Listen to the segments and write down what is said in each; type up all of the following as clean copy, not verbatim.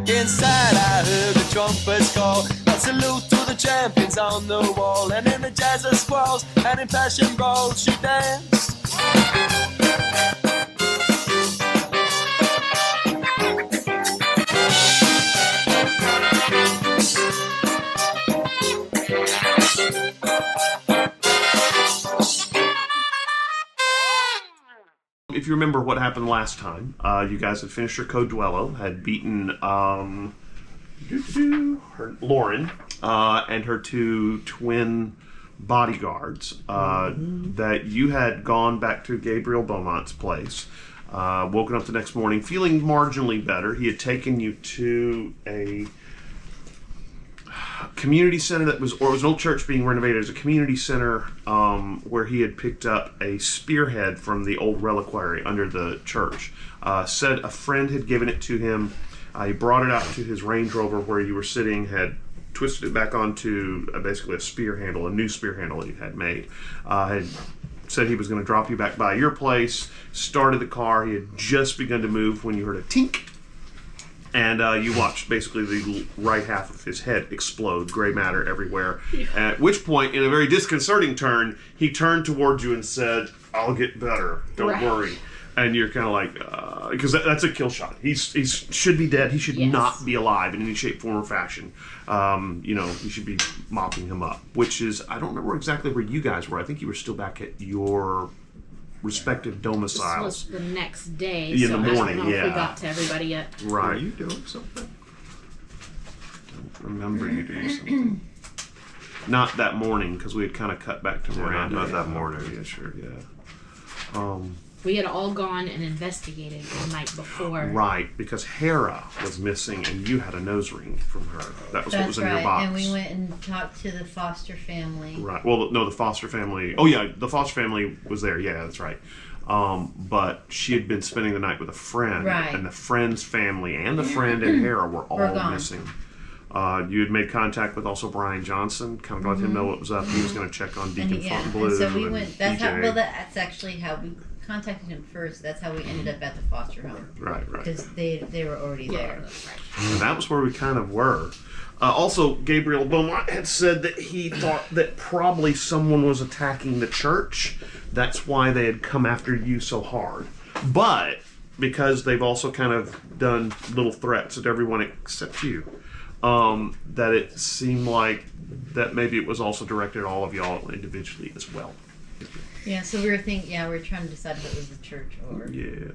Inside I heard the trumpets call, a salute to the champions on the wall. And in the jazz of squalls and in passion brawls she danced. If you remember what happened last time, you guys had finished your Coduello, had beaten Lauren and her two twin bodyguards, that you had gone back to Gabriel Beaumont's place, woken up the next morning feeling marginally better. He had taken you to a community center it was an old church being renovated as a community center, where he had picked up a spearhead from the old reliquary under the church. Said a friend had given it to him. He brought it out to his Range Rover where you were sitting, had twisted it back onto basically a spear handle, a new spear handle that he had made. Had said he was going to drop you back by your place, started the car. He had just begun to move when you heard a tink. And you watched basically the right half of his head explode, gray matter everywhere. Yeah. At which point, in a very disconcerting turn, he turned towards you and said, "I'll get better. Don't worry." And you're kind of like, because that's a kill shot. He should be dead. He should not be alive in any shape, form, or fashion. You should be mopping him up. Which is, I don't remember exactly where you guys were. I think you were still back at your respective domiciles. This was the next day, in the morning. I don't know if we got to everybody yet. Right. Are you doing something? I don't remember you doing something. Not that morning, because we had kind of cut back to Miranda. Not that morning. Yeah, sure. Yeah. We had all gone and investigated the night before. Right, because Hera was missing, and you had a nose ring from her. That was what was in your box. And we went and talked to the foster family. Right. Well, no, the foster family. Oh, yeah, the foster family was there. Yeah, that's right. But she had been spending the night with a friend, right. And the friend's family and the friend and Hera were all missing. You had made contact with also Brian Johnson, kind of let him know what was up. He was going to check on Deacon Fontainebleau. And so we went. That's DJ. That's actually how we contacted him first. That's how we ended up at the foster home. Right. Because they were already there. And that was where we kind of were. Also, Gabriel Beaumont had said that he thought that probably someone was attacking the church. That's why they had come after you so hard. But because they've also kind of done little threats at everyone except you, that it seemed like that maybe it was also directed at all of y'all individually as well. Yeah, so we were trying to decide if it was the church or... Yeah.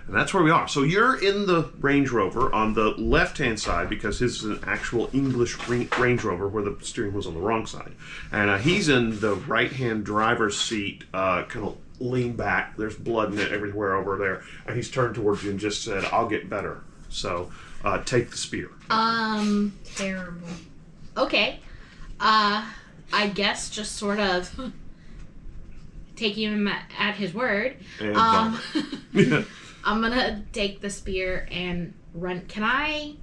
And that's where we are. So you're in the Range Rover on the left-hand side, because his is an actual English Range Rover where the steering wheel's on the wrong side. And he's in the right-hand driver's seat, kind of leaned back. There's blood in it everywhere over there. And he's turned towards you and just said, "I'll get better. So take the spear." Terrible. Okay. I guess just sort of taking him at his word. And, I'm gonna take the spear and run. Can I,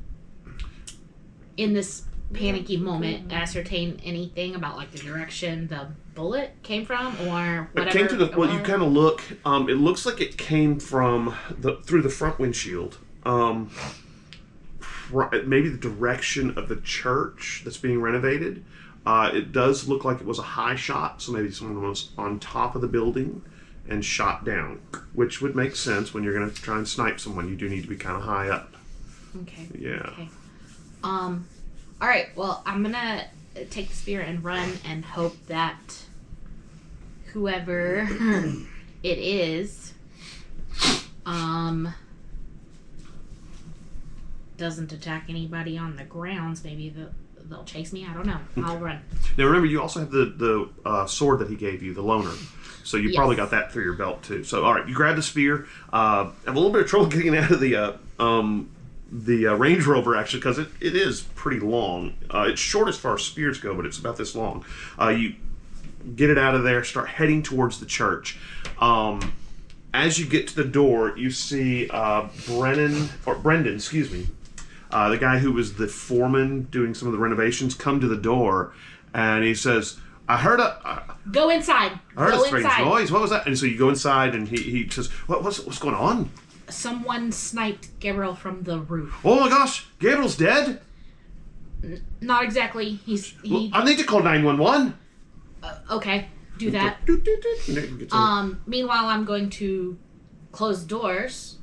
in this panicky moment, ascertain anything about like the direction the bullet came from, or whatever? It came to the. Well, you kind of look. It looks like it came from through the front windshield. Maybe the direction of the church that's being renovated. It does look like it was a high shot, so maybe someone was on top of the building and shot down, which would make sense when you're going to try and snipe someone. You do need to be kind of high up. Okay. Yeah. Okay. All right. Well, I'm gonna take the spear and run and hope that whoever it is, doesn't attack anybody on the grounds. Maybe they'll chase me. I don't know. I'll run. Now remember, you also have the sword that he gave you, the loner. So you probably got that through your belt too. So all right, you grab the spear. Have a little bit of trouble getting out of the Range Rover actually, because it is pretty long. It's short as far as spears go, but it's about this long. You get it out of there, start heading towards the church. As you get to the door, you see Brendan, the guy who was the foreman doing some of the renovations, come to the door, and he says, "I heard go inside. I heard a strange noise. What was that?" And so you go inside, and he says, "What's going on?" Someone sniped Gabriel from the roof. Oh my gosh, Gabriel's dead? Not exactly. Well, I need to call 911. Okay, do that. Meanwhile, I'm going to close doors,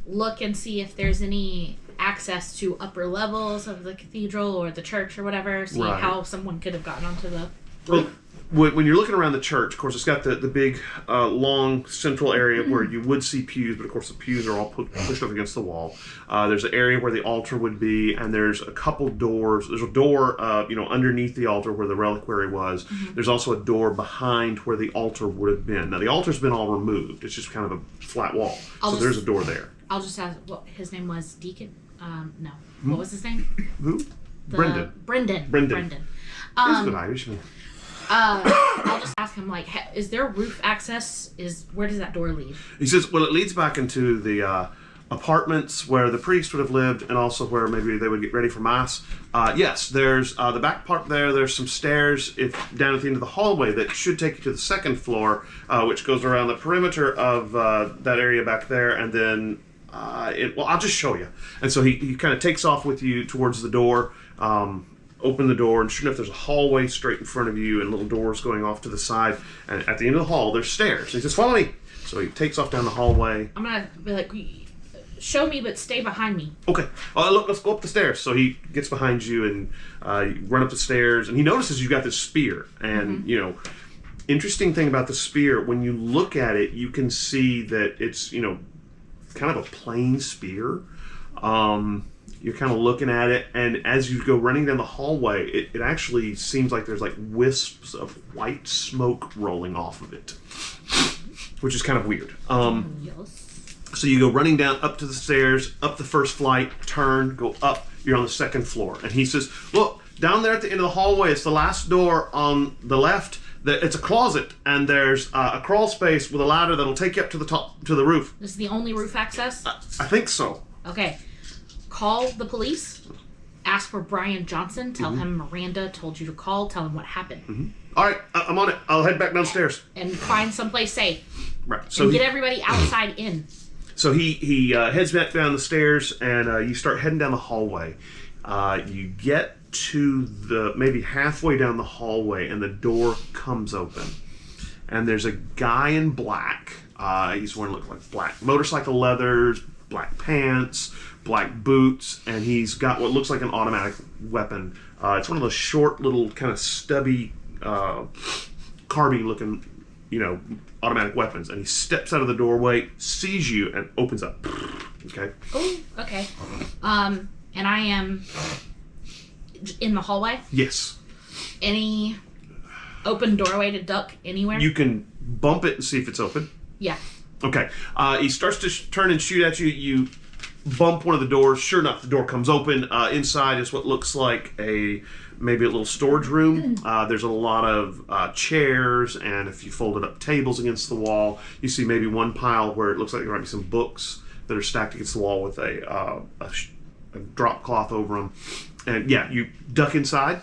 look and see if there's any access to upper levels of the cathedral or the church or whatever, see how someone could have gotten onto the roof. When you're looking around the church, of course, it's got the big, long central area where you would see pews, but of course the pews are all pushed up against the wall. There's an area where the altar would be, and there's a couple doors. There's a door, underneath the altar where the reliquary was. There's also a door behind where the altar would have been. Now, the altar's been all removed. It's just kind of a flat wall. There's a door there. I'll just ask what his name was. Deacon? No. What was his name? Who? Brendan. Brendan. He's a good Irishman. I'll just ask him, like, is there roof access? Where does that door lead? He says, well, it leads back into the apartments where the priest would have lived, and also where maybe they would get ready for mass. Yes, there's the back part there. There's some stairs down at the end of the hallway that should take you to the second floor, which goes around the perimeter of that area back there, and then I'll just show you. And so he kind of takes off with you towards the door. Open the door, and sure enough, there's a hallway straight in front of you and little doors going off to the side. And at the end of the hall, there's stairs. And he says, follow me. So he takes off down the hallway. I'm going to be like, show me, but stay behind me. Okay. Look, let's go up the stairs. So he gets behind you, and you run up the stairs. And he notices you've got this spear. And, interesting thing about the spear, when you look at it, you can see that it's, kind of a plain spear. You're kind of looking at it, and as you go running down the hallway, it actually seems like there's like wisps of white smoke rolling off of it, which is kind of weird. So you go running down up to the stairs, up the first flight, turn, go up, you're on the second floor. And he says, look, down there at the end of the hallway, it's the last door on the left. It's a closet, and there's a crawl space with a ladder that'll take you up to the top, to the roof. This is the only roof access? I think so. Okay. Call the police, ask for Brian Johnson, tell him Miranda told you to call, tell him what happened. All right, I'm on it. I'll head back downstairs. And find someplace safe. Right. So and get everybody outside in. So he heads back down the stairs, and you start heading down the hallway. You get to maybe halfway down the hallway, and the door comes open. And there's a guy in black. He's wearing like black motorcycle leathers, black pants, black boots, and he's got what looks like an automatic weapon. It's one of those short, little, kind of stubby, carbine-looking, automatic weapons. And he steps out of the doorway, sees you, and opens up. Okay? Oh, okay. And I am in the hallway? Yes. Any open doorway to duck anywhere? You can bump it and see if it's open. Yeah. Okay. He starts to turn and shoot at you. You bump one of the doors. Sure enough, the door comes open. Inside is what looks like maybe a little storage room. There's a lot of chairs, and if you folded up tables against the wall, you see maybe one pile where it looks like there might be some books that are stacked against the wall with a drop cloth over them. And yeah, you duck inside.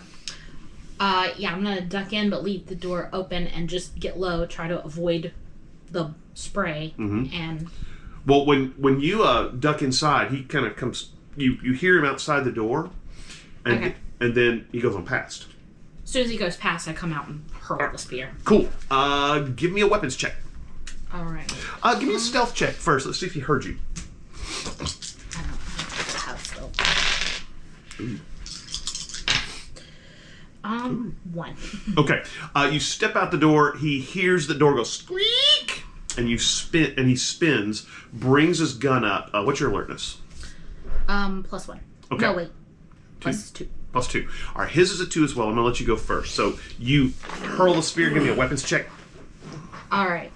Yeah, I'm gonna duck in, but leave the door open and just get low, try to avoid the spray. And well, when you duck inside, he kind of comes. You hear him outside the door, and then he goes on past. As soon as he goes past, I come out and hurl the spear. Cool. Give me a weapons check. All right. Give me a stealth check first. Let's see if he heard you. I don't have stealth. Ooh. 1. Okay. You step out the door. He hears the door go squeak, and he spins, brings his gun up. What's your alertness? +1. Okay. No, wait. +2. +2. All right. His is a 2 as well. I'm gonna let you go first. So you hurl the spear. Give me a weapons check. All right.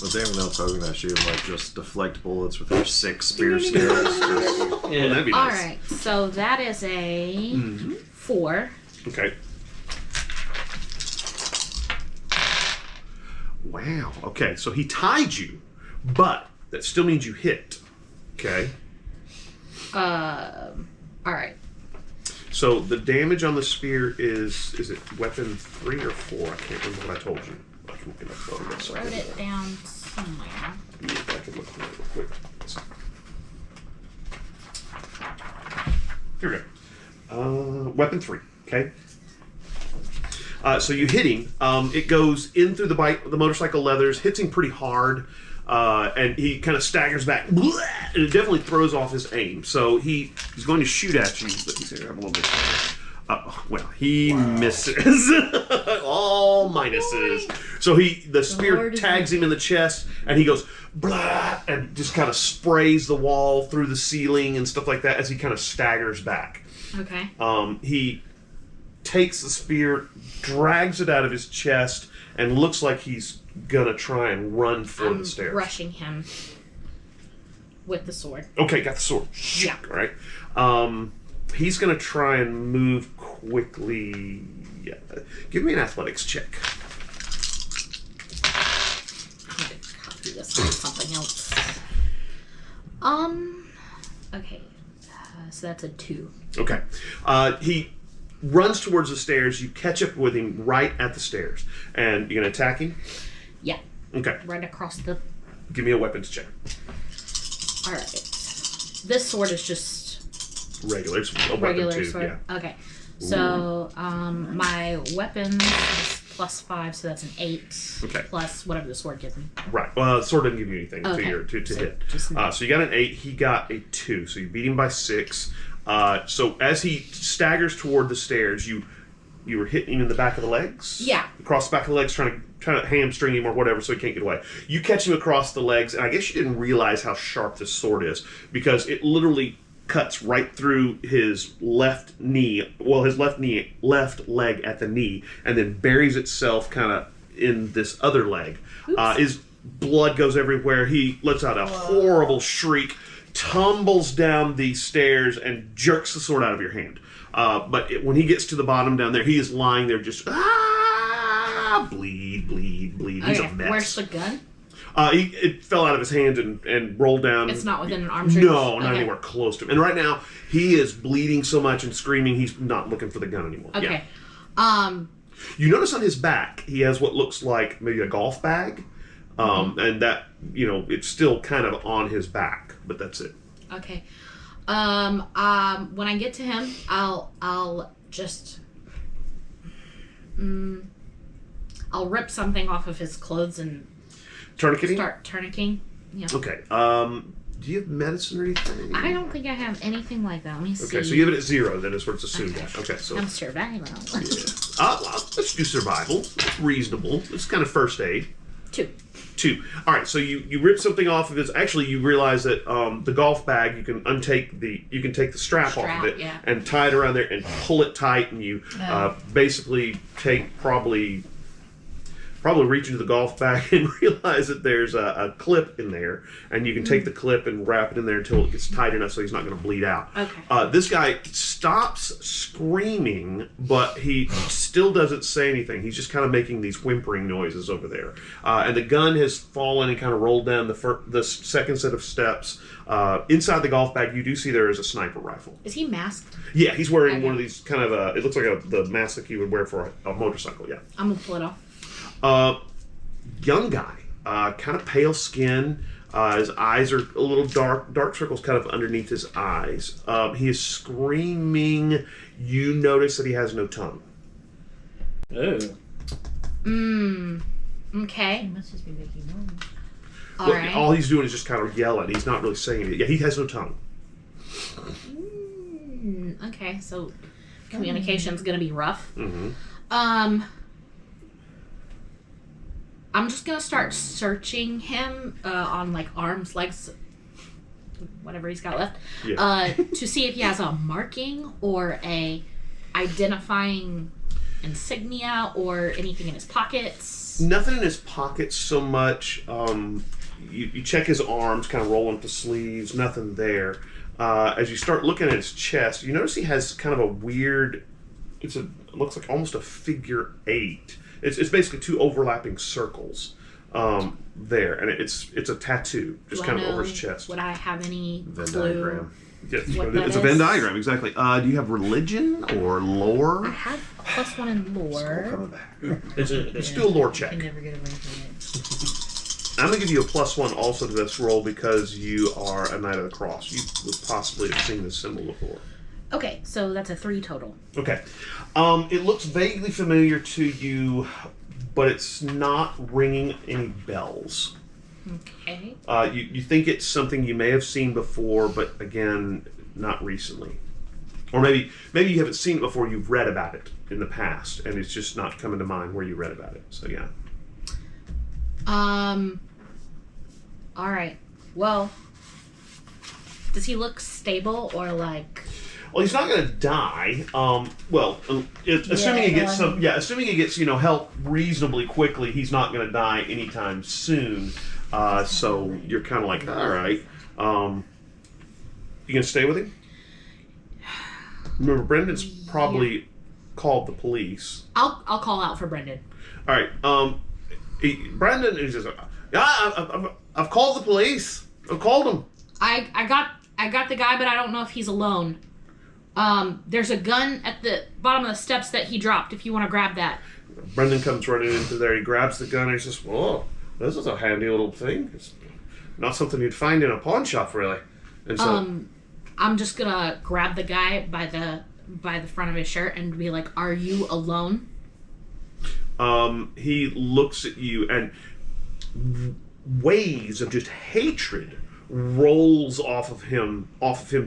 Was anyone else hoping that she would just deflect bullets with her 6 spear skills? Yeah, that'd be nice. All right. So that is a 4. Okay. Wow. Okay. So he tied you, but that still means you hit. Okay. All right. So the damage on the spear is it weapon 3 or 4? I can't remember what I told you. looking up photos. I wrote it down somewhere. Yeah, I can look at it real quick. Here we go. Weapon 3. Okay. So you hit him. It goes in through the motorcycle leathers, hits him pretty hard, and he kind of staggers back. And it definitely throws off his aim. So he's going to shoot at you. Let me see. I have a little bit. He misses. All minuses. So the spear tags him in the chest, and he goes blah, and just kind of sprays the wall through the ceiling and stuff like that as he kind of staggers back. Okay. He takes the spear, drags it out of his chest, and looks like he's gonna try and run for the stairs. Rushing him with the sword. Okay, got the sword. Yeah. All right. He's gonna try and move quickly. Yeah. Give me an athletics check. I'm going to copy this on something else. Okay. So that's a 2. Okay. He runs towards the stairs. You catch up with him right at the stairs. And you're going to attack him? Yeah. Okay. Right across the... Give me a weapons check. Alright. This sword is just... Regular. It's a regular weapon too. sword? Yeah. Okay. So, my weapon is +5, so that's an 8. Okay. Plus whatever the sword gives me. Right. Well, the sword doesn't give you anything Okay. to hit. Just So you got an 8. He got a 2. So you beat him by 6. So as he staggers toward the stairs, you were hitting him in the back of the legs? Yeah. Across the back of the legs, trying to hamstring him or whatever so he can't get away. You catch him across the legs, and I guess you didn't realize how sharp this sword is, because it literally cuts right through his left knee, his left leg at the knee, and then buries itself kind of in this other leg. His blood goes everywhere. He lets out a horrible shriek, tumbles down the stairs, and jerks the sword out of your hand. But when he gets to the bottom down there, he is lying there just bleed. He's a mess. Where's the gun? It fell out of his hand and rolled down. It's not within an arm's reach? No, not anywhere close to him. And right now, he is bleeding so much and screaming, he's not looking for the gun anymore. Okay. Yeah. You notice on his back, he has what looks like maybe a golf bag. And that, it's still kind of on his back, but that's it. Okay. When I get to him, I'll just... I'll rip something off of his clothes and... Tourniqueting? Start tourniqueting. Yeah. Okay. Do you have medicine or anything? I don't think I have anything like that. Let me see. Okay, so you have it at 0, then is what it's assumed at. Okay, so... I'm survival. Yeah. Let's do survival. It's reasonable. It's kind of first aid. 2. 2. All right, so you rip something off of his... Actually, you realize that the golf bag, you can take the strap off of it and tie it around there and pull it tight, and you basically take probably reach into the golf bag and realize that there's a clip in there, and you can take the clip and wrap it in there until it gets tight enough so he's not going to bleed out. Okay. This guy stops screaming, but he still doesn't say anything. He's just kind of making these whimpering noises over there. And the gun has fallen and kind of rolled down the second set of steps. Inside the golf bag, you do see there is a sniper rifle. Is he masked? Yeah, he's wearing one of these kind of, it looks like the mask that you would wear for a motorcycle, yeah. I'm going to pull it off. Young guy, kind of pale skin. His eyes are a little dark circles kind of underneath his eyes. He is screaming. You notice that he has no tongue. Oh. Okay. He must just be making noise. Alright. All he's doing is just kind of yelling. He's not really saying anything. Yeah, he has no tongue. Okay, so communication's gonna be rough. Mm-hmm. I'm just gonna start searching him on like arms, legs, whatever he's got left, to see if he has a marking or a identifying insignia or anything in his pockets. Nothing in his pockets so much. You check his arms, kind of rolling up the sleeves. Nothing there. As you start looking at his chest, you notice he has kind of a weird. It looks like almost a figure 8. It's basically 2 overlapping circles there, and it's a tattoo just kind of over his chest. Would I have any Venn clue? diagram. Yes, what that it's a is? Venn diagram, exactly. Do you have religion or I lore? have a +1 in lore. Coming back. Let's do a lore You check. can never get away from it. I'm going to give you a +1 also to this roll because you are a Knight of the Cross. You would possibly have seen this symbol before. Okay, so that's a 3 total. Okay. It looks vaguely familiar to you, but it's not ringing any bells. Okay. You think it's something you may have seen before, but again, not recently. Or maybe you haven't seen it before, you've read about it in the past, and it's just not coming to mind where you read about it. So yeah. All right. Well, does he look stable or like? Well, he's not going to die. Assuming he gets help reasonably quickly, he's not going to die anytime soon. So you're kind of like, all right. You gonna stay with him? Remember, Brendan's probably called the police. I'll call out for Brendan. All right. Brendan is just, I've called the police. I've called them. I got the guy, but I don't know if he's alone. There's a gun at the bottom of the steps that he dropped. If you want to grab that. Brendan comes running into there. He grabs the gun and he says, "Whoa, this is a handy little thing. It's not something you'd find in a pawn shop, really." And so, I'm just gonna grab the guy by the front of his shirt and be like, "Are you alone?" he looks at you, and waves of just hatred rolls off of him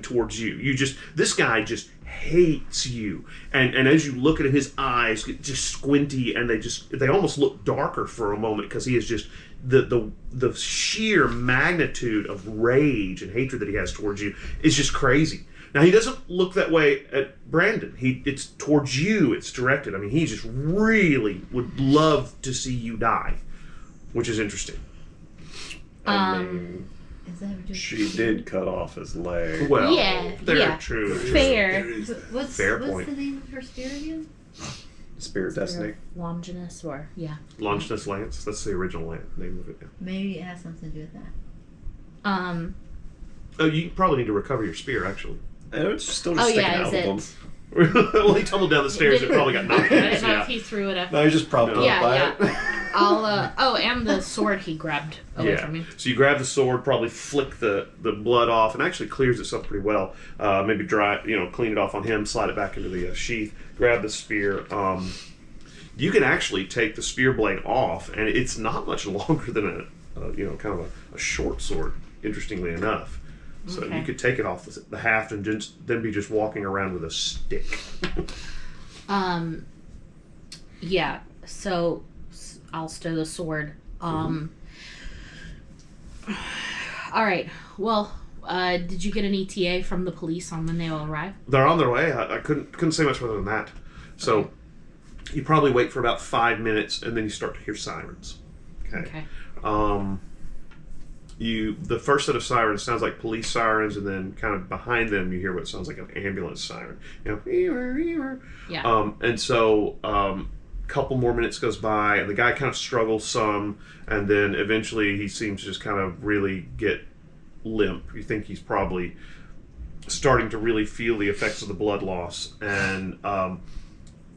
towards you. This guy just hates you, and as you look at him, his eyes get just squinty, and they almost look darker for a moment because he is just the sheer magnitude of rage and hatred that he has towards you is just crazy. Now, he doesn't look that way at Brandon. It's towards you. It's directed. I mean, he just really would love to see you die, which is interesting. I mean, Is that just she did cut off his leg. Well, yeah. true. Fair. What's Fair the point. name of her spear again? Spirit Destiny. Longinus, or Longinus Lance. That's the original name of it. Yeah. Maybe it has something to do with that. Oh, you probably need to recover your spear, actually. It's still just sticking out is of it? him. Well, he tumbled down the stairs and probably got knocked I out. didn't know Yeah. if he threw it up. No, he's just propped No. up by Yeah, it. I'll and the sword he grabbed away from me. So you grab the sword, probably flick the blood off, and actually clears itself pretty well. Maybe dry, clean it off on him, slide it back into the sheath. Grab the spear. You can actually take the spear blade off, and it's not much longer than kind of a short sword. Interestingly enough, so Okay. you could take it off the haft and then be just walking around with a stick. Yeah. So I'll stow the sword. All right. Well, did you get an ETA from the police on when they will arrive? They're on their way. I couldn't say much more than that. So you probably wait for about 5 minutes, and then you start to hear sirens. Okay. The first set of sirens sounds like police sirens, and then kind of behind them you hear what sounds like an ambulance siren. Yeah. And so couple more minutes goes by, and the guy kind of struggles some, and then eventually he seems to just kind of really get limp. You think he's probably starting to really feel the effects of the blood loss, and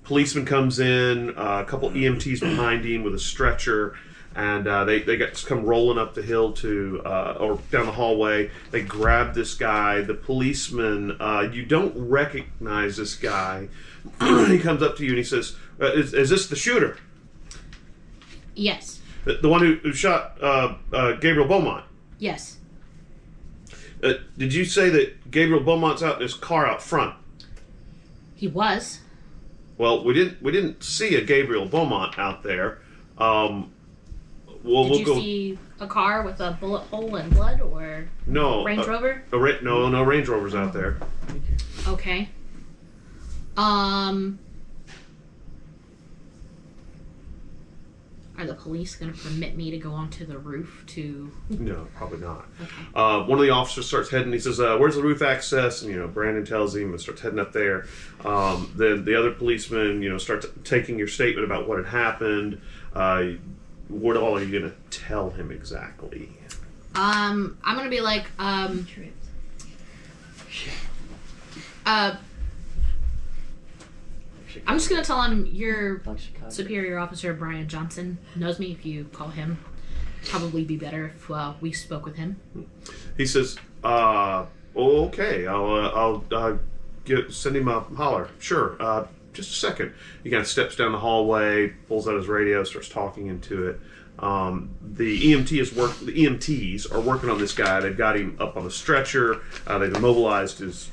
policeman comes in, a couple EMTs behind him with a stretcher, and they come rolling up the hill or down the hallway. They grab this guy. The policeman, you don't recognize this guy. He comes up to you and he says, is this the shooter? Yes. The one who shot Gabriel Beaumont? Yes. Did you say that Gabriel Beaumont's out in his car out front? He was. Well, we didn't see a Gabriel Beaumont out there. Did you see a car with a bullet hole and blood, or No Range Rover? No Range Rovers out there. Okay. Are the police going to permit me to go onto the roof to... No, probably not. Okay. One of the officers starts heading. He says, "Where's the roof access?" And Brandon tells him and starts heading up there. Then the other policeman, starts taking your statement about what had happened. What all are you going to tell him exactly? I'm going to be like, Tripped. I'm just gonna tell him your superior officer Brian Johnson knows me. If you call him, probably be better if we spoke with him. He says, okay, I'll send him a holler. Sure, just a second. He kind of steps down the hallway, pulls out his radio, starts talking into it. The EMTs are working on this guy. They've got him up on a stretcher. They've immobilized his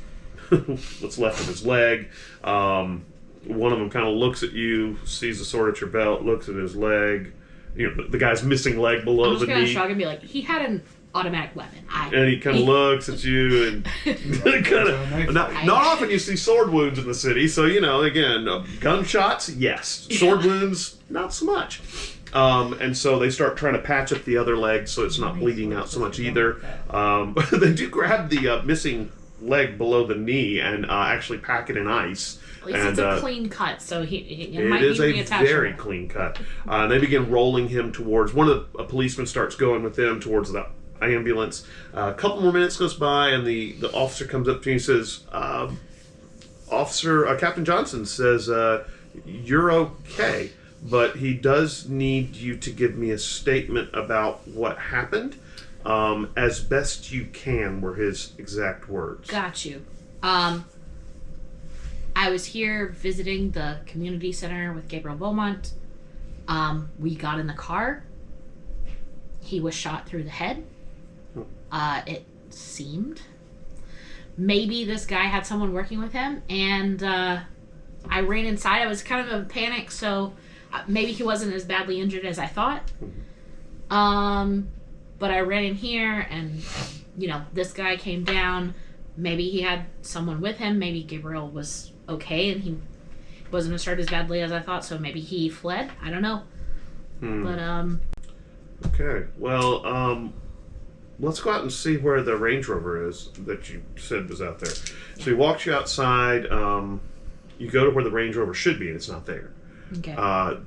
what's left of his leg. One of them kind of looks at you, sees the sword at your belt, looks at his leg. You know, the guy's missing leg below I'm the just gonna knee. shrug and be like, he had an automatic weapon. And he kind of looks at you and kind of. Not often you see sword wounds in the city, so again, gunshots, yes. Sword wounds, not so much. And so they start trying to patch up the other leg so it's not bleeding out so much either. They do grab the missing leg below the kney and actually pack it in ice. At least it's a clean cut, so it might is be a reattachable. very clean cut. They begin rolling him towards a policeman starts going with them towards the ambulance. A couple more minutes goes by, and the officer comes up to you and says, Captain Johnson says, you're okay, but he does need you to give me a statement about what happened, as best you can, were his exact words. Got you. I was here visiting the community center with Gabriel Beaumont. We got in the car. He was shot through the head. It seemed. Maybe this guy had someone working with him, and I ran inside. I was kind of in a panic, so maybe he wasn't as badly injured as I thought. But I ran in here, and, this guy came down. Maybe he had someone with him. Maybe Gabriel was okay, and he wasn't hurt as badly as I thought, so maybe he fled. I don't know. But, Okay. Well, let's go out and see where the Range Rover is that you said was out there. So he walks you outside. You go to where the Range Rover should be, and it's not there. okay.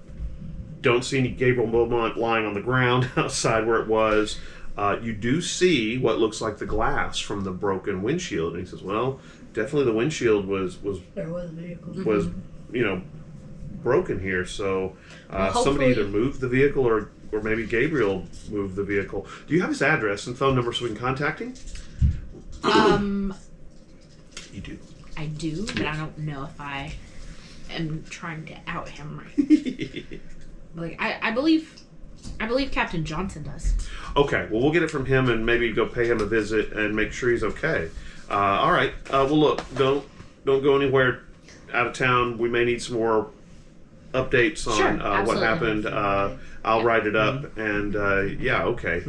Don't see any Gabriel Beaumont lying on the ground outside where it was. You do see what looks like the glass from the broken windshield, and he says, "Well, definitely the windshield was There was a vehicle. broken here. So Well, somebody hopefully- either moved the vehicle or maybe Gabriel moved the vehicle. Do you have his address and phone number so we can contact him?" You do. I do, but I don't know if I am trying to out him right. I believe Captain Johnson does. Okay, well, we'll get it from him and maybe go pay him a visit and make sure he's okay. All right. Well, look, don't go anywhere out of town. We may need some more updates on Sure, what absolutely. happened. I'll write it up, and okay.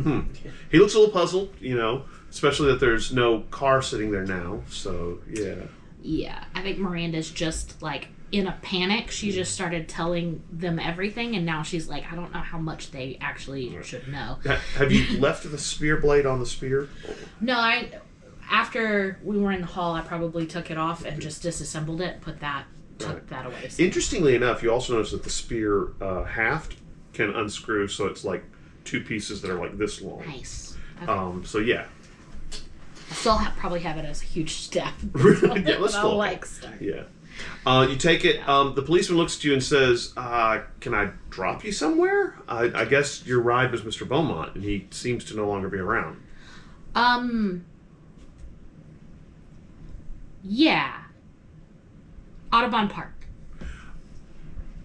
He looks a little puzzled, especially that there's no car sitting there now. So yeah. Yeah, I think Miranda's just in a panic. She just started telling them everything, and now she's like, I don't know how much they actually should know. Have you left the spear blade on the spear? No, after we were in the hall, I probably took it off and just disassembled it, took that away. So. Interestingly enough, you also notice that the spear haft can unscrew, so it's like two pieces that are like this long. Nice. Okay. So yeah. I still probably have it as a huge step. Yeah, let's I'll go. start. Yeah. You take it. The policeman looks at you and says, "Can I drop you somewhere? I guess your ride was Mr. Beaumont, and he seems to no longer be around." Yeah. Audubon Park.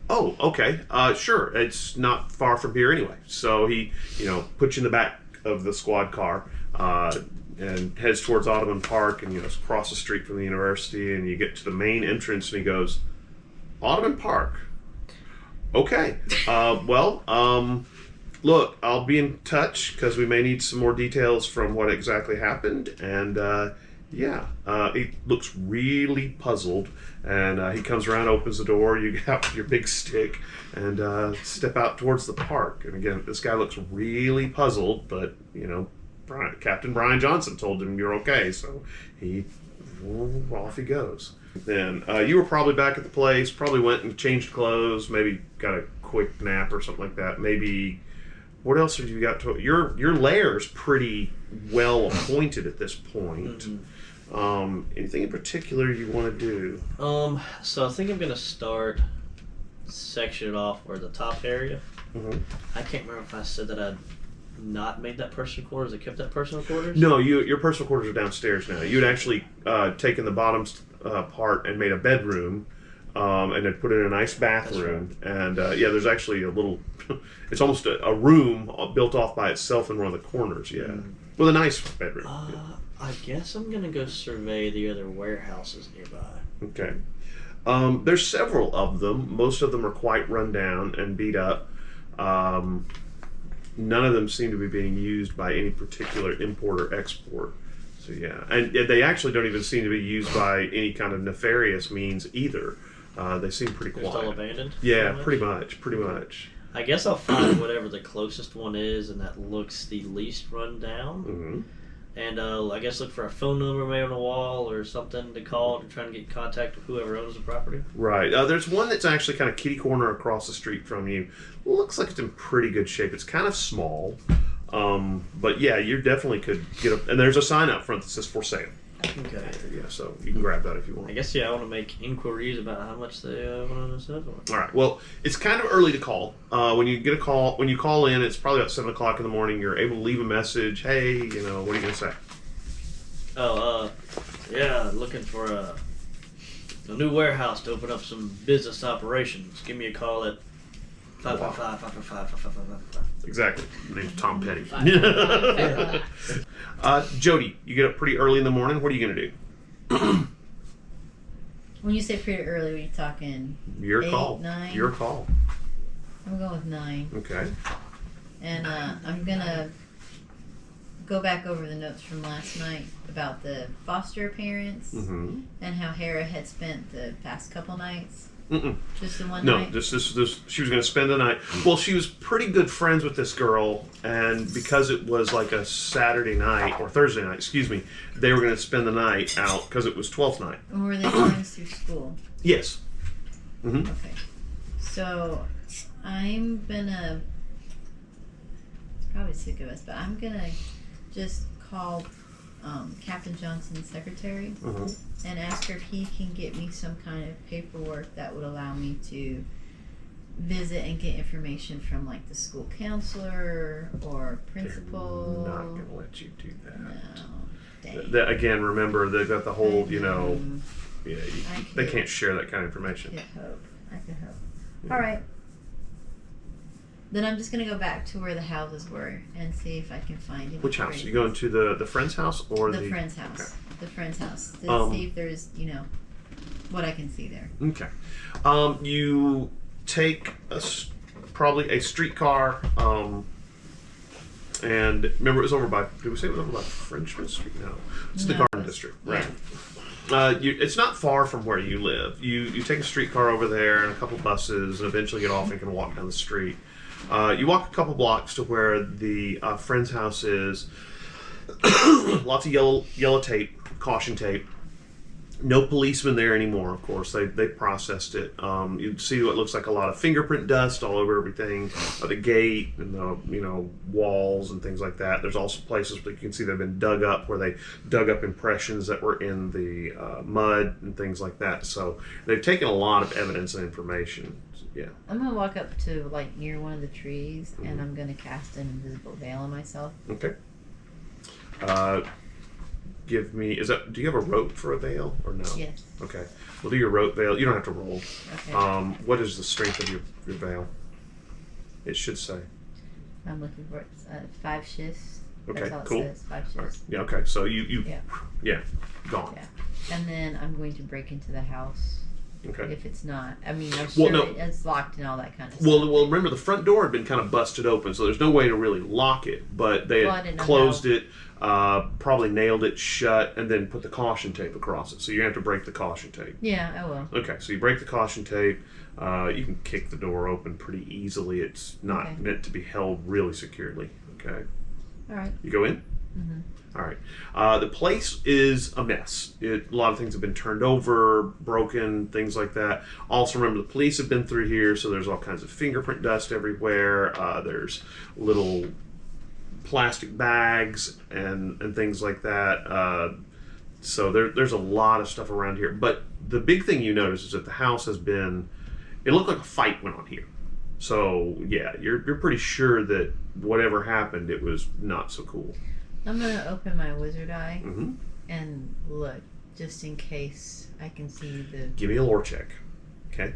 Oh, okay. Sure. It's not far from here anyway. So he, puts you in the back of the squad car and heads towards Audubon Park, and across the street from the university, and you get to the main entrance, and he goes, "Audubon Park. Okay. Look, I'll be in touch because we may need some more details from what exactly happened." And he looks really puzzled, and he comes around, opens the door. You get out with your big stick and step out towards the park. And again, this guy looks really puzzled, but Captain Brian Johnson told him you're okay, so off he goes. Then you were probably back at the place, probably went and changed clothes, maybe got a quick nap or something like that. Maybe, what else have you got to... Your lair's pretty well appointed at this point. Anything in particular you want to do? So I think I'm gonna start section it off where the top area. Mm-hmm. I can't remember if I said that I'd not made that personal quarters. I kept that personal quarters. No, your personal quarters are downstairs now. You had actually taken the bottom part and made a bedroom, and then put in a nice bathroom. Right. And there's actually a little. It's almost a room built off by itself in one of the corners. Yeah, with a nice bedroom. I guess I'm gonna go survey the other warehouses nearby. Okay. There's several of them. Most of them are quite run down and beat up. None of them seem to be being used by any particular import or export. So yeah, and they actually don't even seem to be used by any kind of nefarious means either. They seem pretty They're quiet. still abandoned? Yeah, pretty much. I guess I'll find whatever the closest one is and that looks the least run down. Mm-hmm. And I guess look for a phone number maybe on the wall or something to call to try and get in contact with whoever owns the property. Right. There's one that's actually kind of kitty corner across the street from you. Looks like it's in pretty good shape. It's kind of small. But yeah, you definitely could get a... And there's a sign out front that says for sale. Okay. Yeah, so you can grab that if you want. I guess, I want to make inquiries about how much they want to sell for. All right. Well, it's kind of early to call. When you call in, it's probably about 7 o'clock in the morning. You're able to leave a message. Hey, what are you going to say? Looking for a new warehouse to open up some business operations. Give me a call at 555-555-555. Exactly. My name's Tom Petty. Jody, you get up pretty early in the morning. What are you going to do? When you say pretty early, are you talking Your 8, call. 9? Your call. I'm going with 9. Okay. And I'm going to go back over the notes from last night about the foster parents Mm-hmm. and how Hera had spent the past couple nights. Mm-mm. Just the one No, night? this she was going to spend the night. Well, she was pretty good friends with this girl, and because it was like a Saturday night, or Thursday night, excuse me, they were going to spend the night out because it was 12th night. Or were they friends through school? Yes. Mm-hmm. Okay. So, I'm gonna... It's probably sick of us, but I'm gonna just call Captain Johnson's secretary Mm-hmm. and ask her if he can get me some kind of paperwork that would allow me to visit and get information from like the school counselor or principal. They're not going to let you do that. No, dang. Again, remember, they've got the whole, they could- can't share that kind of information. I could hope. All right. Then I'm just gonna go back to where the houses were and see if I can find any. Which house? traces. You going to the friend's house or the friend's house? The friend's house to see if there's what I can see there. Okay. You take probably a streetcar, and remember it was over by. Did we say it was over by Frenchman Street? No, it's the No, Garden District, right? Yeah. It's not far from where you live. You take a streetcar over there and a couple buses, and eventually get off and can walk down the street. You walk a couple blocks to where the friend's house is. Lots of yellow tape, caution tape. No policemen there anymore, of course. They processed it. You see what looks like a lot of fingerprint dust all over everything, the gate and the walls and things like that. There's also places where you can see they've been dug up, where they dug up impressions that were in the mud and things like that. So they've taken a lot of evidence and information. Yeah. I'm gonna walk up to like near one of the trees and I'm gonna cast an invisible veil on myself. Okay. Do you have a rope for a veil or no? Yes. Okay. We'll do your rope veil. You don't have to roll. Okay. What is the strength of your veil? It should say. I'm looking for it. 5 shifts. Okay, That's all it cool. says. 5 shifts. All right. Yeah, okay. So you Yeah. gone. Yeah. And then I'm going to break into the house. Okay. If it's not, I'm Well, sure no. it's locked and all that kind of stuff. Well, remember the front door had been kind of busted open, so there's no way to really lock it. But they Well, I had didn't know closed how. it, probably nailed it shut, and then put the caution tape across it. So you have to break the caution tape. Yeah, I will. Okay, so you break the caution tape. You can kick the door open pretty easily. It's not Okay. meant to be held really securely. Okay. All right. You go in? Mm-hmm. All right. The place is a mess. A lot of things have been turned over, broken, things like that. Also, remember the police have been through here, so there's all kinds of fingerprint dust everywhere. There's little plastic bags and things like that. So there's a lot of stuff around here. But the big thing you notice is that the house has been. It looked like a fight went on here. So yeah, you're pretty sure that whatever happened, it was not so cool. I'm gonna open my wizard eye Mm-hmm. and look just in case I can see the. Give me a lore check. Okay.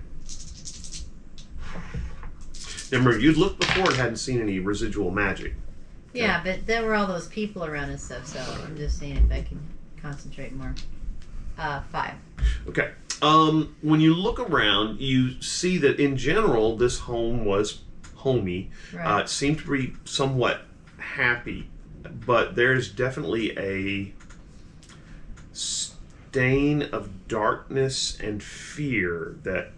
Remember, you'd looked before and hadn't seen any residual magic. Yeah, but there were all those people around and stuff, so I'm just seeing if I can concentrate more. 5. Okay. When you look around, you see that in general, this home was homey. Right. It seemed to be somewhat happy, but there's definitely a stain of darkness and fear that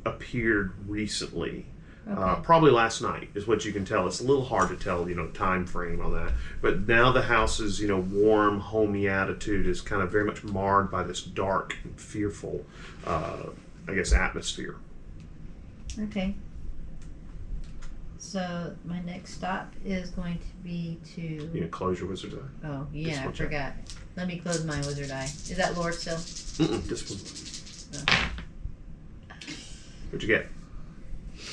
appeared recently. Okay. Probably last night is what you can tell. It's a little hard to tell, time frame on that. But now the house's, warm, homey attitude is kind of very much marred by this dark and fearful, atmosphere. Okay. So my next stop is going to be to. You gonna close your wizard's eye? Oh yeah, Just I one check. forgot. Let me close my wizard eye. Is that lore still? This one. Oh, What'd you get?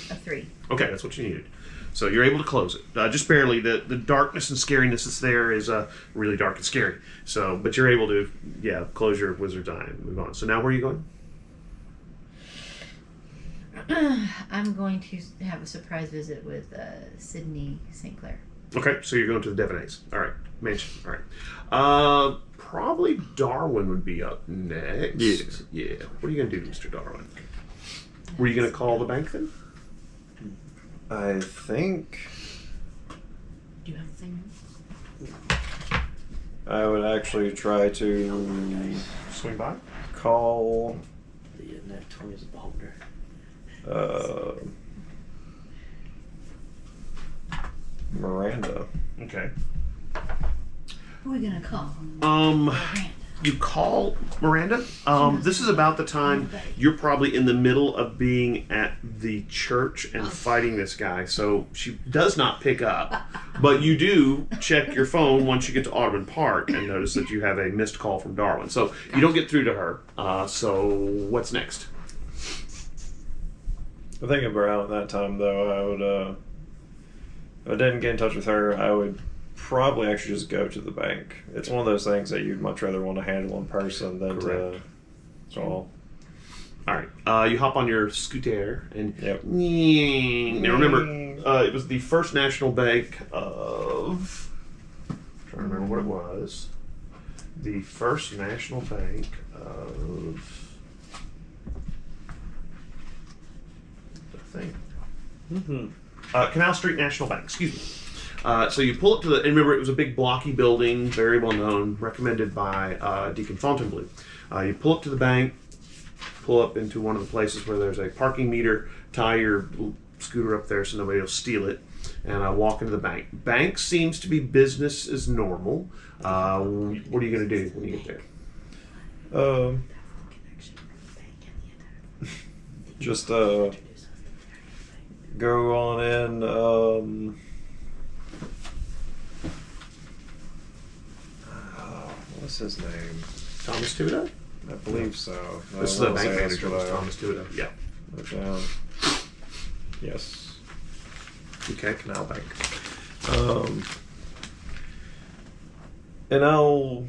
a 3. Okay, that's what you needed. So you're able to close it. Just barely. The darkness and scariness that's there is really dark and scary. So, but you're able to, close your wizard's eye and move on. So now where are you going? I'm going to have a surprise visit with Sydney St. Clair. Okay, so you're going to the Devonets. All right, mansion. All right. Probably Darwin would be up next. Yes. Yeah. What are you going to do, Mr. Darwin? Were you going to call the bank then? I think Do you have the thing? I would actually try to Swing by. call The net 20 is a beholder. Miranda. Okay. Who are we gonna call? You call Miranda. This is about the time you're probably in the middle of being at the church and fighting this guy. So she does not pick up, but you do check your phone once you get to Audubon Park and notice that you have a missed call from Darwin. So you don't get through to her. So what's next? I think around that time, though, I would, if I didn't get in touch with her, I would probably actually just go to the bank. It's one of those things that you'd much rather want to handle in person than Correct. to. So, All right. You hop on your scooter and. Yep. Now remember, it was the First National Bank of. I'm trying to remember what it was. The First National Bank of. I think. mm-hmm. Canal Street National Bank. Excuse me. So you pull up to the, and remember it was a big blocky building, very well known, recommended by Deacon Fontainebleau. You pull up to the bank, pull up into one of the places where there's a parking meter, tie your scooter up there so nobody will steal it, and walk into the bank. Bank seems to be business as normal. What are you going to do when you get there? Just go on in. What's his name? Thomas Thibodeau? I believe so. This is the bank manager, Thomas Thibodeau. Yeah. Look down. Yes. Okay. Canal Bank. And I'll.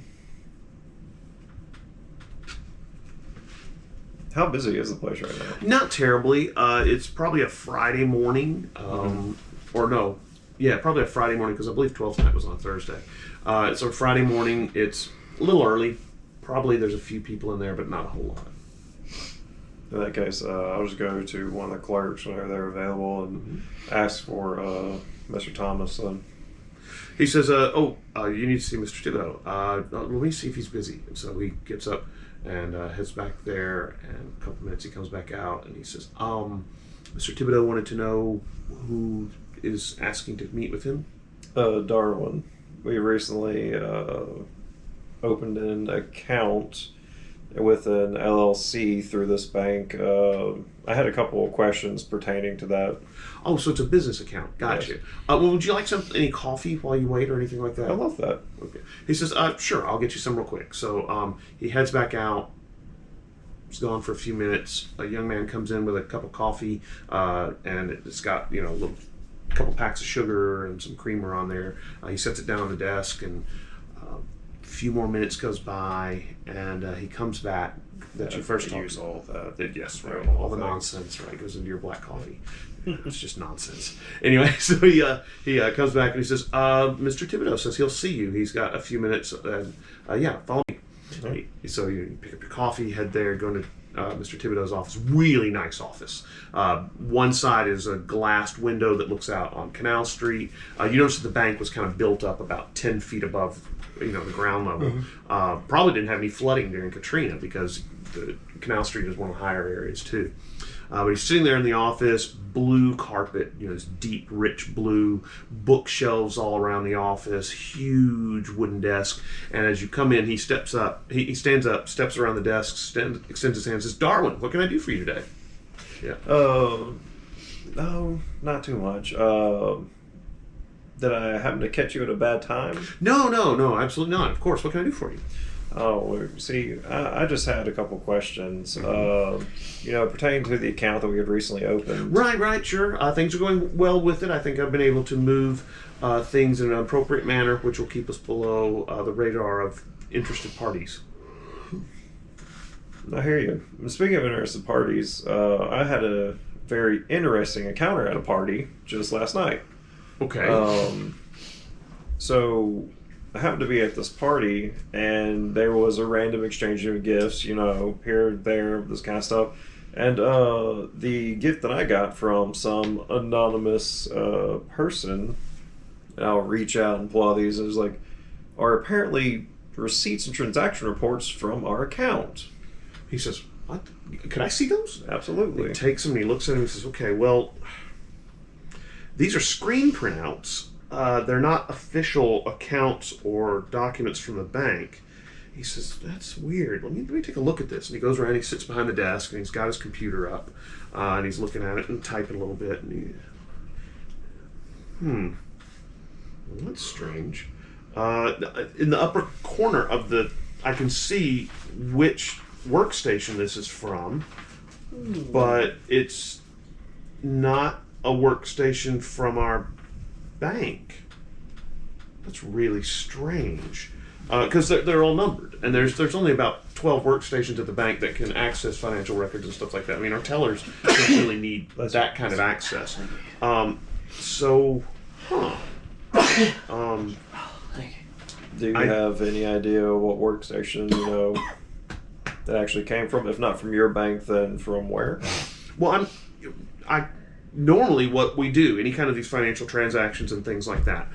How busy is the place right now? Not terribly. It's probably a Friday morning, or no, yeah, probably a Friday morning because I believe 12th night was on Thursday. It's a Friday morning. It's a little early. Probably there's a few people in there, but not a whole lot. In that case, I'll just go to one of the clerks whenever they're available and ask for Mr. Thomas. He says, you need to see Mr. Thibodeau. Let me see if he's busy. And so he gets up and heads back there, and a couple minutes he comes back out and he says, Mr. Thibodeau wanted to know who is asking to meet with him. Darwin. We recently opened an account with an LLC through this bank. I had a couple of questions pertaining to that. Oh, so it's a business account. Gotcha. Yes. Well, would you like any coffee while you wait or anything like that? I love that. Okay. He says, sure, I'll get you some real quick. So he heads back out. He's gone for a few minutes. A young man comes in with a cup of coffee, and it's got, a couple packs of sugar and some creamer on there. He sets it down on the desk, and a few more minutes goes by, and he comes back. That you first talked use about. all of that. Yes, Right, right. All the things. nonsense, right, goes into your black coffee. It's just nonsense. Anyway, so he comes back and he says, Mr. Thibodeau says he'll see you. He's got a few minutes. Yeah, follow me. Mm-hmm. So you pick up your coffee, head there, go into Mr. Thibodeau's office. Really nice office. One side is a glassed window that looks out on Canal Street. You notice that the bank was kind of built up about 10 feet above the ground level. Mm-hmm. Probably didn't have any flooding during Katrina because the Canal Street is one of the higher areas too. But he's sitting there in the office, blue carpet, this deep, rich blue, bookshelves all around the office, huge wooden desk. And as you come in, he steps up, he stands up, steps around the desk, extends his hand, and says, "Darwin, what can I do for you today?" Yeah. No, not too much. Did I happen to catch you at a bad time? No, absolutely not. Of course. What can I do for you? Oh, see, I just had a couple questions, pertaining to the account that we had recently opened. Right, sure. Things are going well with it. I think I've been able to move things in an appropriate manner, which will keep us below the radar of interested parties. I hear you. Speaking of interested parties, I had a very interesting encounter at a party just last night. Okay. So I happened to be at this party, and there was a random exchange of gifts, here, there, this kind of stuff. And the gift that I got from some anonymous person, and I'll reach out and pull out these, is like, are apparently receipts and transaction reports from our account. He says, "What? Can I see those?" Absolutely. He takes them and he looks at them and he says, "Okay, well, these are screen printouts. They're not official accounts or documents from the bank." He says, "That's weird. Let me take a look at this." And he goes around, he sits behind the desk, and he's got his computer up, and he's looking at it and typing a little bit. And well, that's strange. In the upper corner of I can see which workstation this is from, but it's not a workstation from our bank. That's really strange, because they're all numbered, and there's only about 12 workstations at the bank that can access financial records and stuff like that. I mean, our tellers don't really need that kind of access. Do you have any idea what workstation, that actually came from? If not from your bank, then from where? Well, I normally what we do, any kind of these financial transactions and things like that,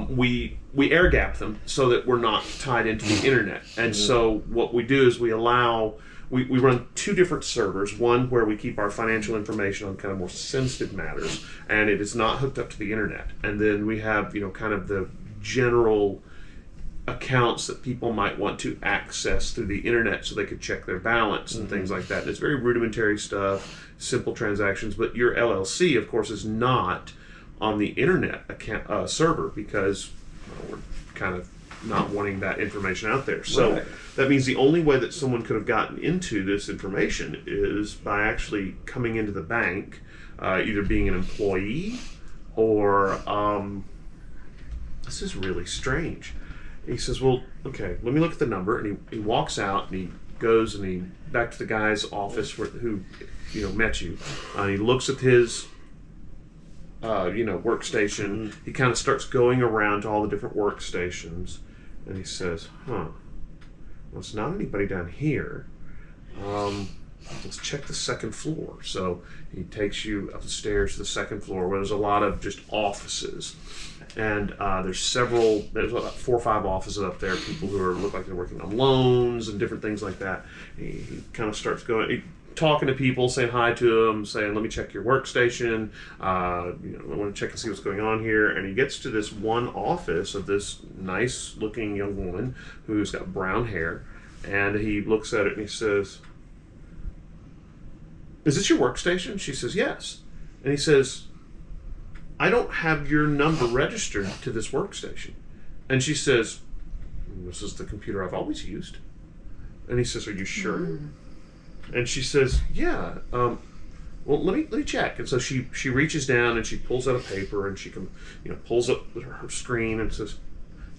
we air gap them so that we're not tied into the internet. And so what we do is we run two different servers, one where we keep our financial information on kind of more sensitive matters, and it is not hooked up to the internet. And then we have, kind of the general accounts that people might want to access through the internet so they could check their balance and things like that. And it's very rudimentary stuff, simple transactions, but your LLC, of course, is not on the internet account, server, because we're kind of not wanting that information out there. So that means the only way that someone could have gotten into this information is by actually coming into the bank, either being an employee or this is really strange. He says, "Well, okay, let me look at the number." And he walks out and he goes and he back to the guy's office who met you. And he looks at his workstation. He kind of starts going around to all the different workstations, and he says, "Well, it's not anybody down here. Let's check the second floor." So he takes you up the stairs to the second floor, where there's a lot of just offices. And there's about 4 or 5 offices up there, people who look like they're working on loans and different things like that. He kind of starts talking to people, saying hi to them, saying, "Let me check your workstation. I want to check and see what's going on here." And he gets to this one office of this nice-looking young woman who's got brown hair, And he looks at it and he says, "Is this your workstation?" She says, "Yes." And he says, "I don't have your number registered to this workstation." And she says, "This is the computer I've always used." And he says, "Are you sure?" And she says, "Yeah. Well, let me check." And so she reaches down and she pulls out a paper and she pulls up her screen and says,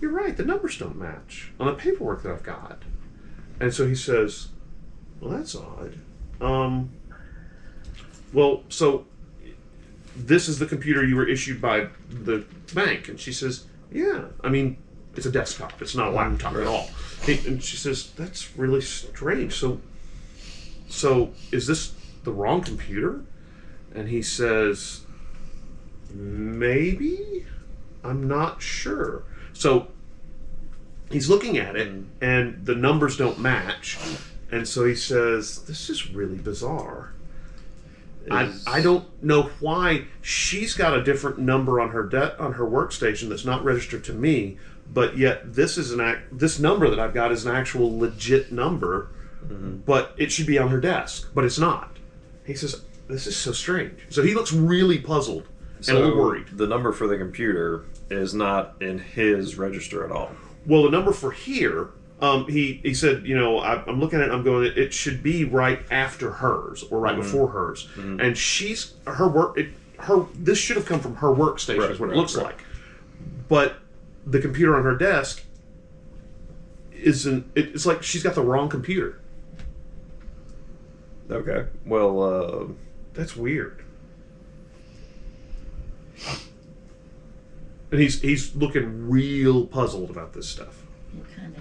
"You're right. The numbers don't match on the paperwork that I've got." And so he says, "Well, that's odd. Well, so this is the computer you were issued by the bank." And she says, "Yeah. I mean, it's a desktop. It's not a laptop at all." And she says, "That's really strange. So is this the wrong computer?" And he says, "Maybe. I'm not sure." So he's looking at it, and the numbers don't match. And so he says, "This is really bizarre. I don't know why she's got a different number on her on her workstation that's not registered to me, but yet this number that I've got is an actual legit number, but it should be on her desk, but it's not." He says, "This is so strange." So he looks really puzzled and a little worried. The number for the computer is not in his register at all. Well, the number for here, he said, I'm looking at it, I'm going, it should be right after hers or right before hers. And this should have come from her workstation is what it looks like. But the computer on her desk it's like she's got the wrong computer. Okay. Well, that's weird. And he's looking real puzzled about this stuff.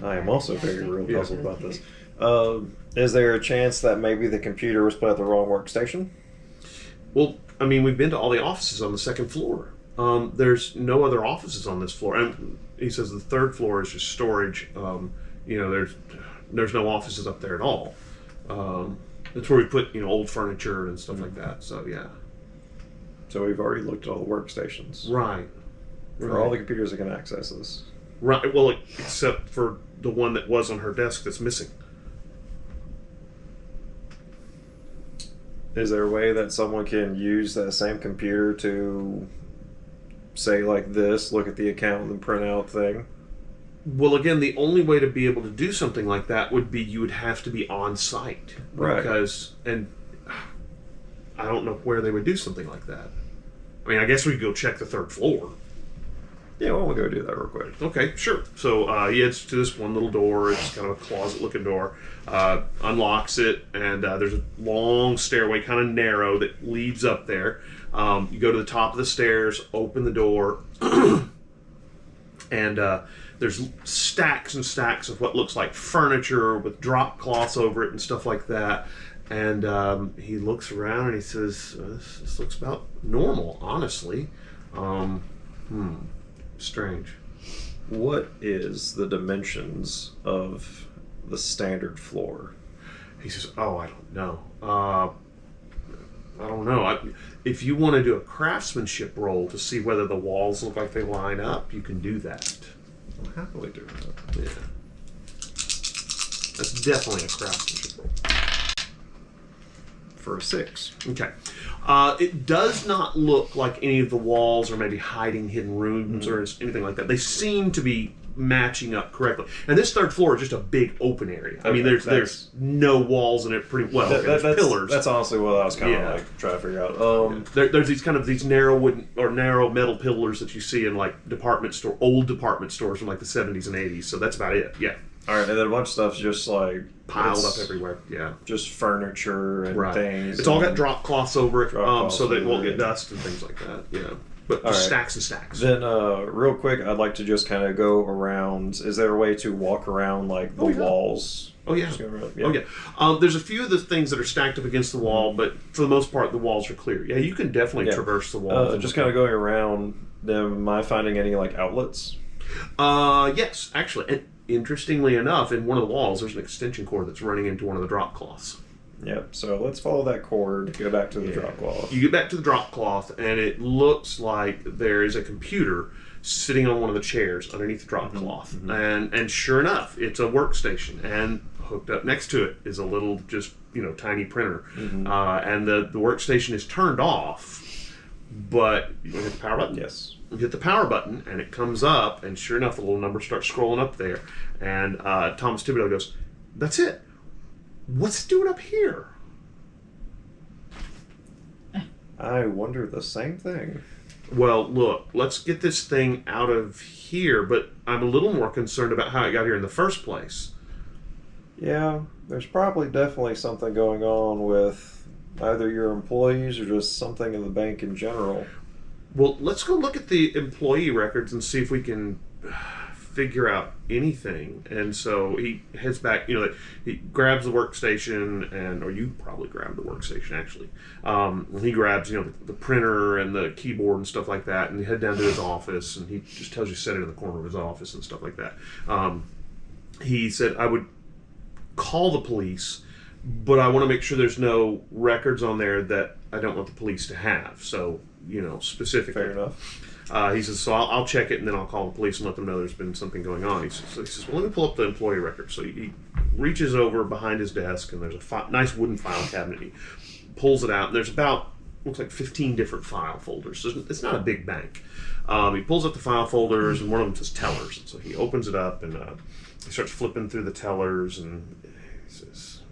I am also very real puzzled about this. Is there a chance that maybe the computer was put at the wrong workstation? Well, I mean, we've been to all the offices on the second floor. There's no other offices on this floor. And he says the third floor is just storage. There's no offices up there at all. That's where we put old furniture and stuff like that. So yeah. So we've already looked at all the workstations. Right. For all the computers that can access this. Right. Well, except for the one that was on her desk that's missing. Is there a way that someone can use that same computer to say like this, look at the account and print out thing? Well, again, the only way to be able to do something like that would be you would have to be on site. Right. And I don't know where they would do something like that. I mean, I guess we could go check the third floor. Yeah, why don't we go do that real quick? Okay, sure. So he heads to this one little door. It's kind of a closet-looking door. Unlocks it, and there's a long stairway, kind of narrow, that leads up there. You go to the top of the stairs, open the door, and there's stacks and stacks of what looks like furniture with drop cloths over it and stuff like that. And he looks around and he says, "This looks about normal, honestly. Strange." What is the dimensions of the standard floor? He says, "Oh, I don't know. I don't know. If you want to do a craftsmanship roll to see whether the walls look like they line up, you can do that." I'll happily do that. Yeah. That's definitely a craftsmanship roll. For a 6. Okay. It does not look like any of the walls are maybe hiding hidden rooms or anything like that. They seem to be matching up correctly. And this third floor is just a big open area. I mean, there's no walls in it pretty well. There's pillars. That's honestly what I was kind of like trying to figure out. There's these narrow wooden or narrow metal pillars that you see in like old department stores from like the 70s and 80s. So that's about it. Yeah. All right, and then a bunch of stuff's just like piled up everywhere. Yeah, just furniture and things. It's all got drop cloths over it, so that it won't get dust and things like that. Yeah, but just stacks and stacks. Then, real quick, I'd like to just kind of go around. Is there a way to walk around like the walls? Oh yeah. Oh yeah. There's a few of the things that are stacked up against the wall, but for the most part, the walls are clear. Yeah, you can definitely traverse the walls. Just kind of going around. Am I finding any like outlets? Yes, actually. And interestingly enough, in one of the walls, there's an extension cord that's running into one of the drop cloths. Yep, so let's follow that cord, go back to the drop cloth. You get back to the drop cloth, and it looks like there is a computer sitting on one of the chairs underneath the drop cloth. And sure enough, it's a workstation. And hooked up next to it is a little, just, tiny printer. And the workstation is turned off, but you hit the power button. Yes. You hit the power button, and it comes up, and sure enough, the little number starts scrolling up there. And Thomas Thibodeau goes, "That's it. What's it doing up here?" I wonder the same thing. Well, look, let's get this thing out of here, but I'm a little more concerned about how it got here in the first place. Yeah, there's probably definitely something going on with either your employees or just something in the bank in general. Well, let's go look at the employee records and see if we can figure out anything. And so he heads back, he grabs the workstation, or you probably grabbed the workstation, actually. He grabs, the printer and the keyboard and stuff like that, and he head down to his office, and he just tells you to set it in the corner of his office and stuff like that. He said, "I would call the police, but I want to make sure there's no records on there that I don't want the police to have." So, specifically. Fair enough. He says, "So I'll check it, and then I'll call the police and let them know there's been something going on." He says, "Well, let me pull up the employee record." So he reaches over behind his desk, and there's a nice wooden file cabinet. He pulls it out, and there's looks like 15 different file folders. So it's not a big bank. He pulls up the file folders, and one of them says tellers. So he opens it up, and he starts flipping through the tellers, and he says,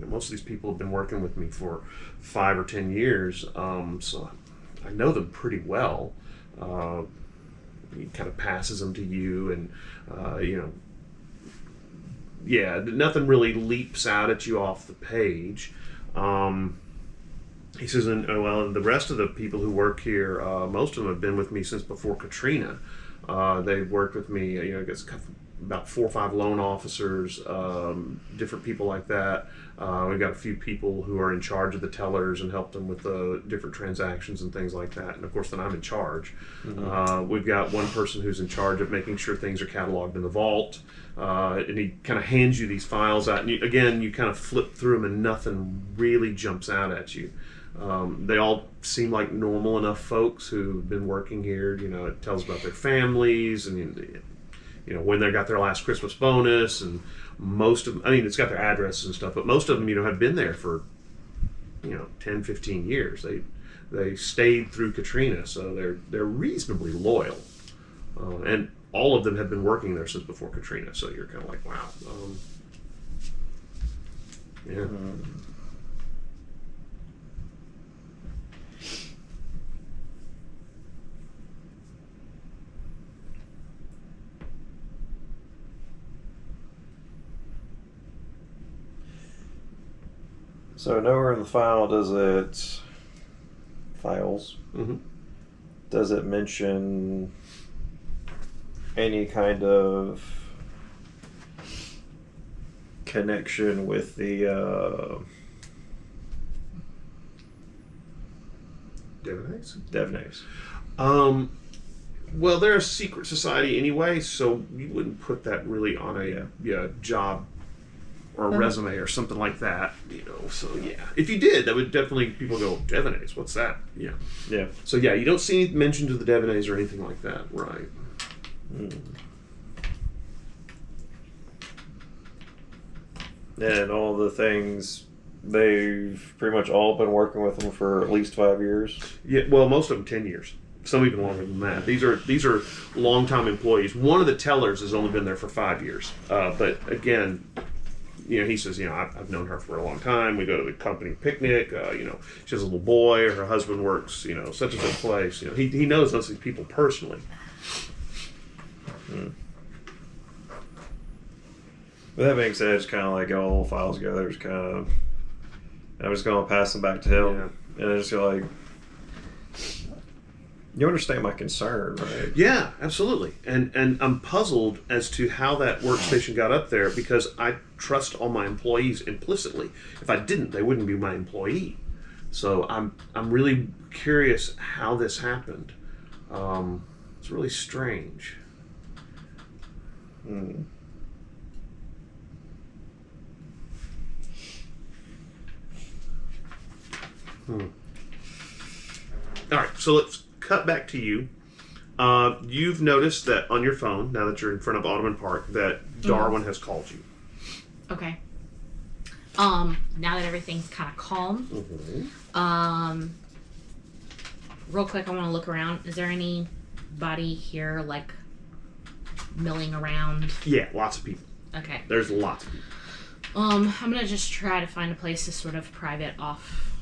"Most of these people have been working with me for 5 or 10 years, so I know them pretty well." He kind of passes them to you, and nothing really leaps out at you off the page. He says, and the rest of the people who work here, most of them have been with me since before Katrina. They've worked with me, I guess about 4 or 5 loan officers, different people like that. We've got a few people who are in charge of the tellers and help them with the different transactions and things like that. And of course, then I'm in charge. We've got one person who's in charge of making sure things are cataloged in the vault. And he kind of hands you these files out. And you kind of flip through them, and nothing really jumps out at you. They all seem like normal enough folks who've been working here. It tells about their families and when they got their last Christmas bonus, and most of them, it's got their addresses and stuff, but most of them, have been there for, 10, 15 years. They stayed through Katrina, so they're reasonably loyal. And all of them have been working there since before Katrina, so you're kind of like, wow. Yeah. So nowhere in the file does it mention any kind of connection with the Devanese? Well, they're a secret society anyway, so you wouldn't put that really on a job or a resume or something like that, so yeah. If you did, that would definitely, people go, "Devanese, what's that?" Yeah. Yeah. So yeah, you don't see any mention to the Devanese or anything like that, right? And all the things, they've pretty much all been working with them for at least 5 years. Yeah, well, most of them 10 years. Some even longer than that. These are long-time employees. One of the tellers has only been there for 5 years. But again, he says, I've known her for a long time. We go to the company picnic. She has a little boy. Her husband works, such and such place. He knows most of these people personally. With that being said, it's kind of like all the files go there. It's kind of, I'm just going to pass them back to him, and I just go like, you understand my concern, right? Yeah, absolutely. And I'm puzzled as to how that workstation got up there, because I trust all my employees implicitly. If I didn't, they wouldn't be my employee. So I'm really curious how this happened. It's really strange. All right, so let's cut back to you. You've noticed that on your phone, now that you're in front of Audubon Park, that Darwin has called you. Okay. Now that everything's kind of calm, real quick, I want to look around. Is there anybody here, like, milling around? Yeah, lots of people. Okay. There's lots of people. I'm gonna just try to find a place to sort of private off,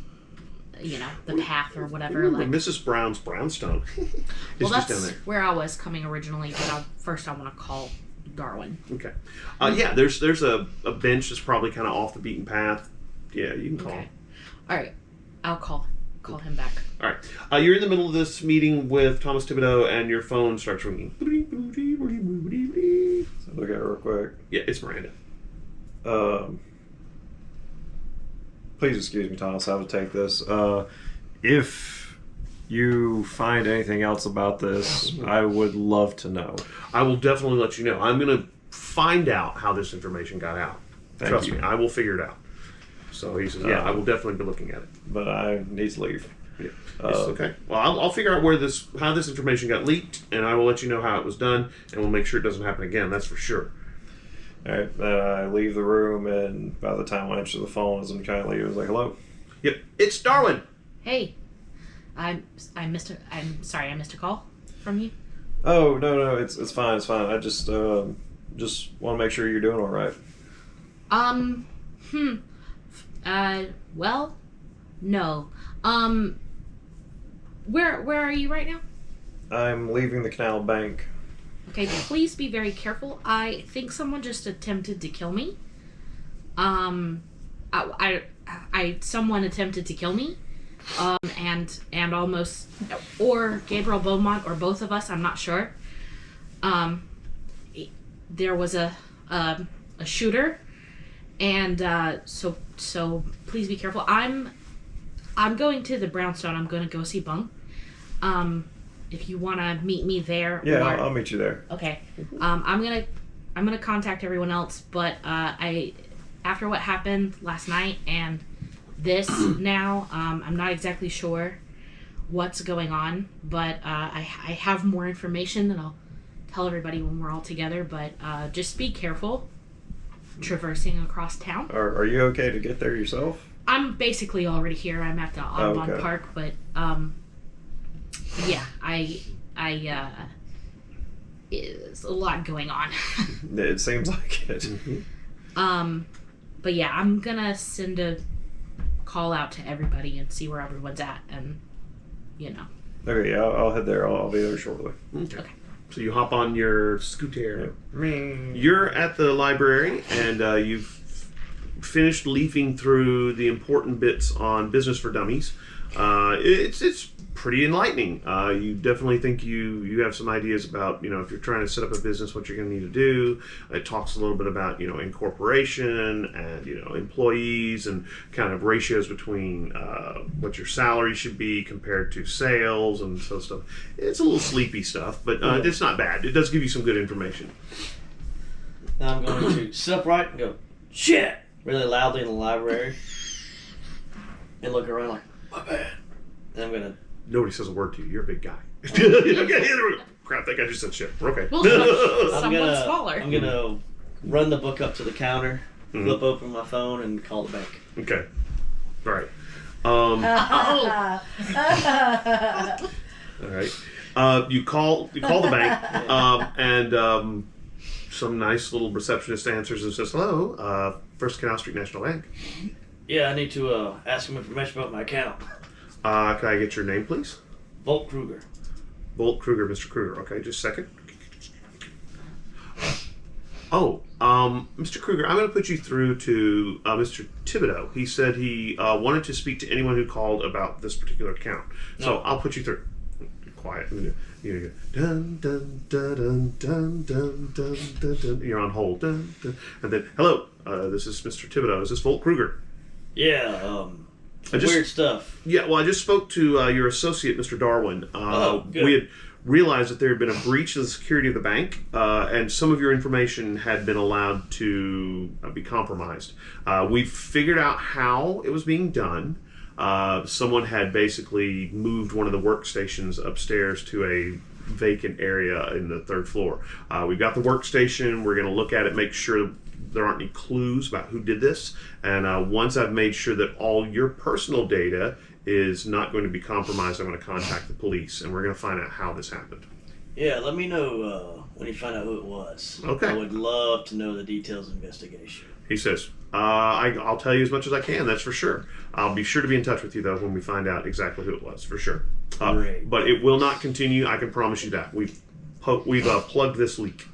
the path or whatever. Remember Like, Mrs. Brown's brownstone. It's just down there. where I was coming originally, but first I want to call Darwin. Okay. Yeah, there's a bench that's probably kind of off the beaten path. Yeah, you can call him. All right, I'll call him back. All right. You're in the middle of this meeting with Thomas Thibodeau, and your phone starts ringing. So look at it real quick. Yeah, it's Miranda. Please excuse me, Thomas. I would take this. If you find anything else about this, I would love to know. I will definitely let you know. I'm going to find out how this information got out. Trust me, I will figure it out. So he says, yeah, I will definitely be looking at it. But I need to leave. Yeah. It's okay. Well, I'll figure out how this information got leaked, and I will let you know how it was done, and we'll make sure it doesn't happen again. That's for sure. All right. Then I leave the room, and by the time I answer the phone, as I'm trying to leave, I was like, "Hello." Yep, it's Darwin. Hey, I'm sorry, I missed a call from you. Oh no, it's fine, it's fine. I just want to make sure you're doing all right. Well, no. Where are you right now? I'm leaving the Canal Bank. Okay, please be very careful. I think someone just attempted to kill me. Someone attempted to kill me. And almost, or Gabriel Beaumont, or both of us, I'm not sure. There was a shooter, and so please be careful. I'm going to the Brownstone. I'm going to go see Bung. If you want to meet me there. Yeah, I'll meet you there. Okay. I'm gonna contact everyone else, but after what happened last night and this now, I'm not exactly sure what's going on, but I have more information that I'll tell everybody when we're all together. But just be careful traversing across town. Are you okay to get there yourself? I'm basically already here. I'm at the Audubon okay. Park, but yeah, it's a lot going on. It seems like it. But yeah, I'm gonna send a call out to everybody and see where everyone's at, and Okay, yeah, I'll head there. I'll be there shortly. Okay. So you hop on your scooter. You're at the library, and you've finished leafing through the important bits on Business for Dummies. It's pretty enlightening. You definitely think you have some ideas about, if you're trying to set up a business, what you're going to need to do. It talks a little bit about, incorporation and, employees and kind of ratios between what your salary should be compared to sales and so stuff. It's a little sleepy stuff, but it's not bad. It does give you some good information. Now I'm going to sit upright and go, shit, really loudly in the library and look around like, my bad. Then I'm going to... Nobody says a word to you. You're a big guy. Crap, that guy just said shit. We're okay. Well, someone smaller. I'm going to run the book up to the counter, flip open my phone, and call the bank. Okay. All right. All right. You call the bank, and some nice little receptionist answers and says, "Hello, First Canal Street National Bank." Yeah, I need to ask some information about my account. Can I get your name, please? Volt Kruger. Volt Kruger, Mr. Kruger. Okay, just a second. Oh, Mr. Kruger, I'm going to put you through to Mr. Thibodeau. He said he wanted to speak to anyone who called about this particular account. So I'll put you through. Quiet. You go, dun, dun, dun, dun, dun, dun, dun, dun, dun. You're on hold. Dun, dun. And then, hello, this is Mr. Thibodeau. Is this Volt Kruger? Yeah, weird stuff. Yeah, well, I just spoke to your associate, Mr. Darwin. Good. We had realized that there had been a breach of the security of the bank, and some of your information had been allowed to be compromised. We figured out how it was being done. Someone had basically moved one of the workstations upstairs to a vacant area in the third floor. We got the workstation. We're going to look at it, make sure there aren't any clues about who did this. And once I've made sure that all your personal data is not going to be compromised, I'm going to contact the police, and we're going to find out how this happened. Yeah, let me know when you find out who it was. Okay. I would love to know the details of the investigation. He says, I'll tell you as much as I can, that's for sure. I'll be sure to be in touch with you, though, when we find out exactly who it was, for sure. Great. But it will not continue, I can promise you that. We've plugged this leak.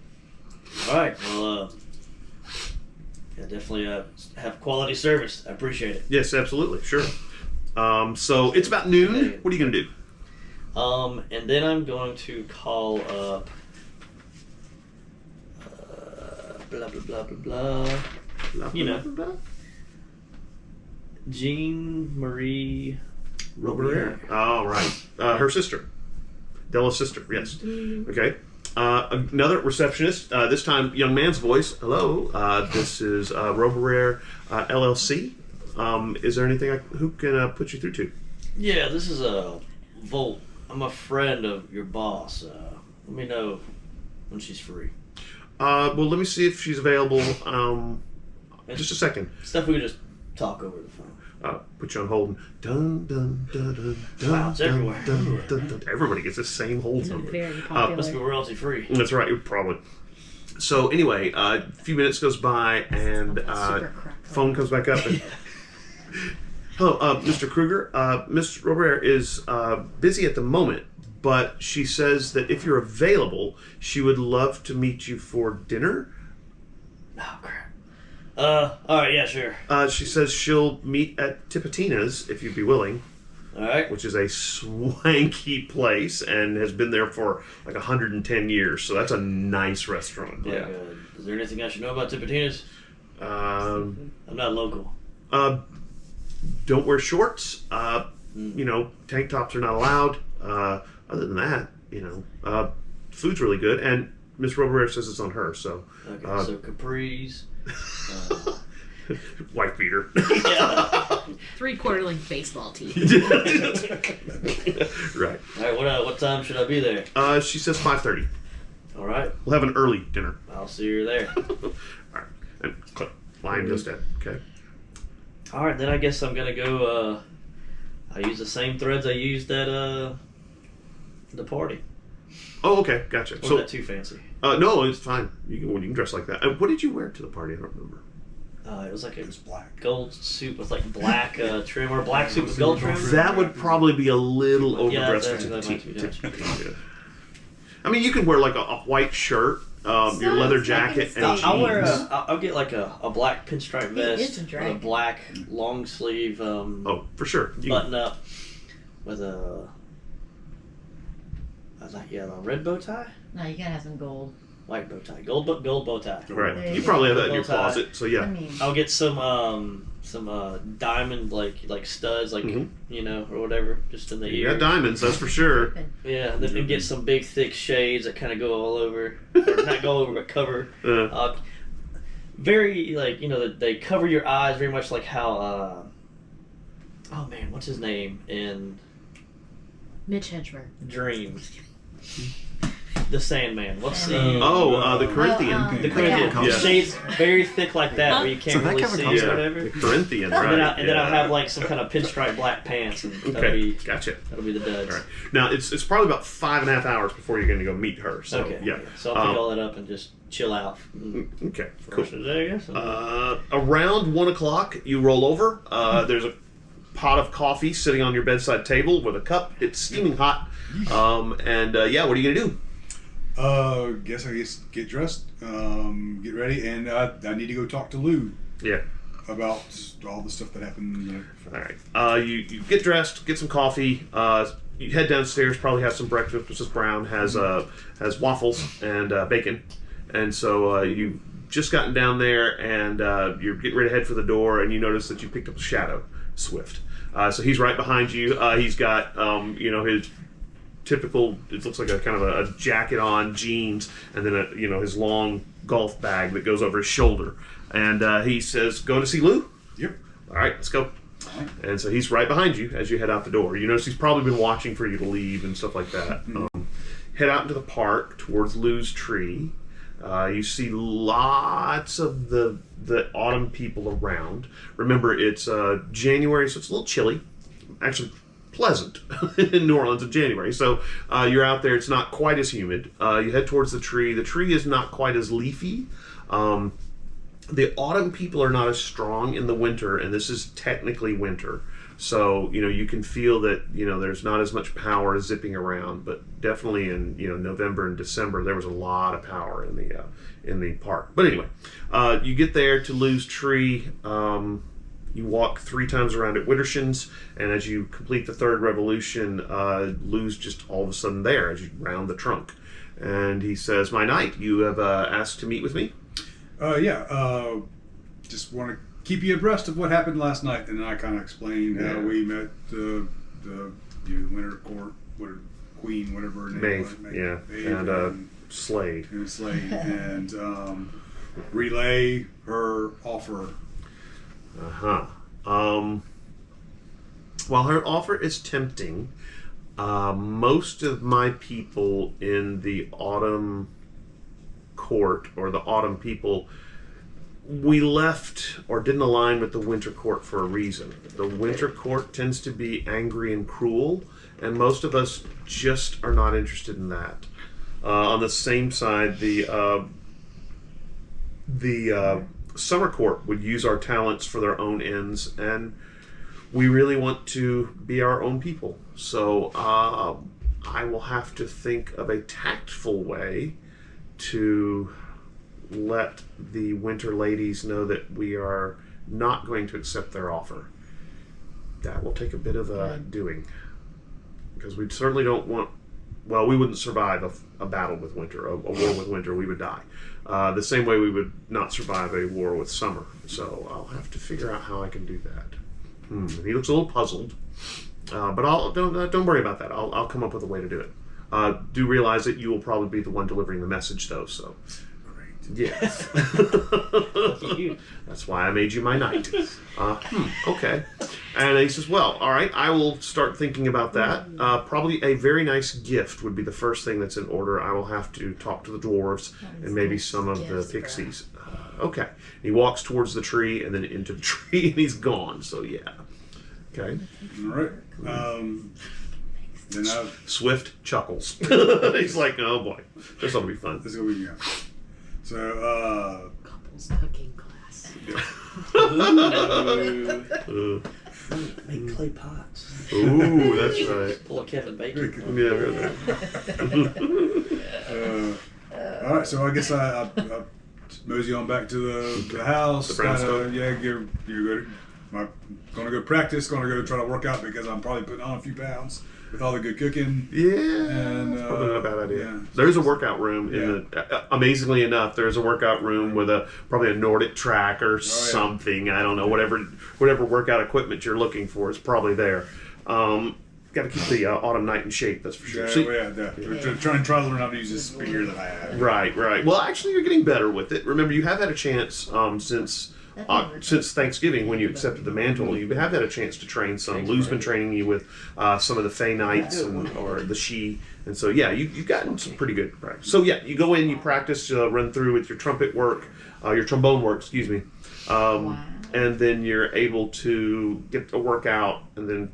All right. Well, yeah, definitely have quality service. I appreciate it. Yes, absolutely, sure. So it's about noon. What are you going to do? And then I'm going to call up blah blah blah blah blah. You know, Jean Marie Robert. Oh, right. Her sister. Della's sister, yes. Okay. Another receptionist, this time young man's voice. Hello, this is Robert LLC. Is there anything who can put you through to? Yeah, this is a Volt. I'm a friend of your boss. Let me know when she's free. Well, let me see if she's available. Just a second. Stuff we could just talk over the phone. Put you on hold. And dun dun dun dun dun. Wow, it's everywhere. Dun, dun, dun. Everybody gets the same hold number. Very popular. Must be royalty free. That's right, probably. So anyway, a few minutes goes by, and phone comes back up. And, hello, Mr. Kruger. Miss Robert is busy at the moment, but she says that if you're available, she would love to meet you for dinner. Oh crap. Alright, yeah, sure. She says she'll meet at Tipitina's if you'd be willing. Alright. Which is a swanky place and has been there for like 110 years. So that's a nice restaurant. Yeah. Is there anything I should know about Tipitina's? I'm not local. Don't wear shorts. You know, tank tops are not allowed. Other than that, you know, food's really good. And Miss Robert says it's on her. So. Okay. So capris. Wife beater. Yeah. 3/4 length baseball tee. Right. All right. What time should I be there? She says 5:30. All right. We'll have an early dinner. I'll see you there. All right. And line goes dead. Okay. All right. Then I guess I'm gonna go. I use the same threads I used at the party. Oh, okay. Gotcha. Wasn't that too fancy? No, it's fine. You can dress like that. What did you wear to the party? I don't remember. It was black gold suit with like black trim, or black suit with gold trim. That would probably be a little overdressed Yeah, for that might be yeah. I mean, you can wear like a white shirt, your leather jacket, and jeans. I'll get like a black pinstripe vest with a black long sleeve. Oh, for sure. Button up with a red bow tie. No, you gotta have some gold. White bow tie, gold bow tie. Right. You probably have that in your closet, so yeah. I mean, I'll get some diamond like studs, like you know, or whatever, just in the You ear. got diamonds, that's for sure. Yeah, then get some big thick shades that kind of go all over, or not go over but cover. Very like, you know, they cover your eyes very much like how oh man, what's his name in Mitch Hedberg. Dream? The Sandman. What's the the Corinthian. the Corinthian Yeah. shades very thick like that where you can't really see or whatever. The Corinthian, And right. then I'll have like some kind of pinstripe black pants, and Gotcha. that'll be the duds. All right. Now it's probably about 5.5 hours before you're going to go meet her. So Okay. yeah. So I'll pick all that up and just chill out. Okay. For Cool. the rest of the day, I guess. Around 1 o'clock, you roll over. There's a pot of coffee sitting on your bedside table with a cup. It's steaming hot. And what are you going to do? Guess I just get dressed, get ready, and I need to go talk to Lou. Yeah. About all the stuff that happened. All right. You get dressed, get some coffee. You head downstairs. Probably have some breakfast. Mrs. Brown has waffles and bacon, and so you just gotten down there, and you're getting ready to head for the door, and you notice that you picked up a shadow, Swift. So he's right behind you. He's got his typical, it looks like a kind of a jacket on, jeans, and then his long golf bag that goes over his shoulder. And he says, "Going to see Lou?" Yep. All right, let's go. All right. And so he's right behind you as you head out the door. You notice he's probably been watching for you to leave and stuff like that. Head out into the park towards Lou's tree. You see lots of the autumn people around. Remember, it's January, so it's a little chilly. Actually, pleasant in New Orleans in January. So you're out there. It's not quite as humid. You head towards the tree. The tree is not quite as leafy. The autumn people are not as strong in the winter, and this is technically winter. So, you can feel that, there's not as much power zipping around, but definitely in, November and December, there was a lot of power in the park. But anyway, you get there to Lou's tree. You walk 3 times around it Widdershins, and as you complete the 3rd revolution, Lou's just all of a sudden there as you round the trunk. And he says, "My knight, you have asked to meet with me?" Just want to keep you abreast of what happened last night, and then I kind of explained how we met the Winter Court, Queen, whatever her name Maeve, was. yeah, Maeve and Slade. And Slade, and relay her offer. While her offer is tempting, most of my people in the autumn court, or the autumn people, we left or didn't align with the winter court for a reason. The winter court tends to be angry and cruel, and most of us just are not interested in that. On the same side, the summer court would use our talents for their own ends, and we really want to be our own people. So I will have to think of a tactful way to let the winter ladies know that we are not going to accept their offer. That will take a bit of doing, because we certainly don't want, we wouldn't survive a battle with winter, a war with winter. We would die. The same way we would not survive a war with summer. So I'll have to figure out how I can do that. He looks a little puzzled, but don't worry about that. I'll come up with a way to do it. Do realize that you will probably be the one delivering the message, though. So. Yes. That's why I made you my knight. Okay. And he says, well, all right, I will start thinking about that. Probably a very nice gift would be the first thing that's in order. I will have to talk to the dwarves and maybe some of the pixies. Okay. He walks towards the tree and then into the tree, and he's gone. So, yeah. Okay. All right. Then Swift chuckles. He's like, oh, boy. This ought to be fun. This is going to be So, couples cooking class. Make clay pots. Ooh, that's right. Pull a Kevin Bacon. Yeah, really. All right, so I guess I mosey on back to the house. The brownstone. I'm going to go practice, going to go try to work out because I'm probably putting on a few pounds with all the good cooking. Yeah, and probably not a bad idea. Yeah. There's a workout room in the. Amazingly enough, there's a workout room with probably a Nordic track or something. I don't know, whatever workout equipment you're looking for is probably there. Got to keep the autumn knight in shape, that's for sure. We're trying to learn how to use this spear that I have. Right. Well, actually, you're getting better with it. Remember, you have had a chance since Thanksgiving when you accepted the mantle. You have had a chance to train some. Lou's been training you with some of the Fey Knights or the She. And so, yeah, you've gotten some pretty good practice. So, yeah, you go in, you practice, run through with your trumpet work, your trombone work, excuse me. And then you're able to get a workout, and then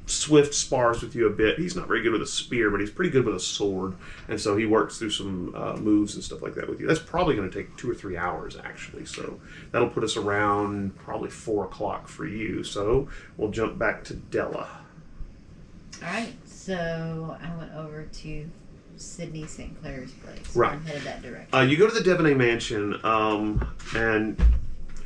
Swift spars with you a bit. He's not very good with a spear, but he's pretty good with a sword. And so he works through some moves and stuff like that with you. That's probably going to take 2 or 3 hours, actually. So that'll put us around probably 4 o'clock for you. So we'll jump back to Della. All right. So I went over to Sydney St. Clair's place. Right. I'm headed that direction. You go to the Devaney Mansion, and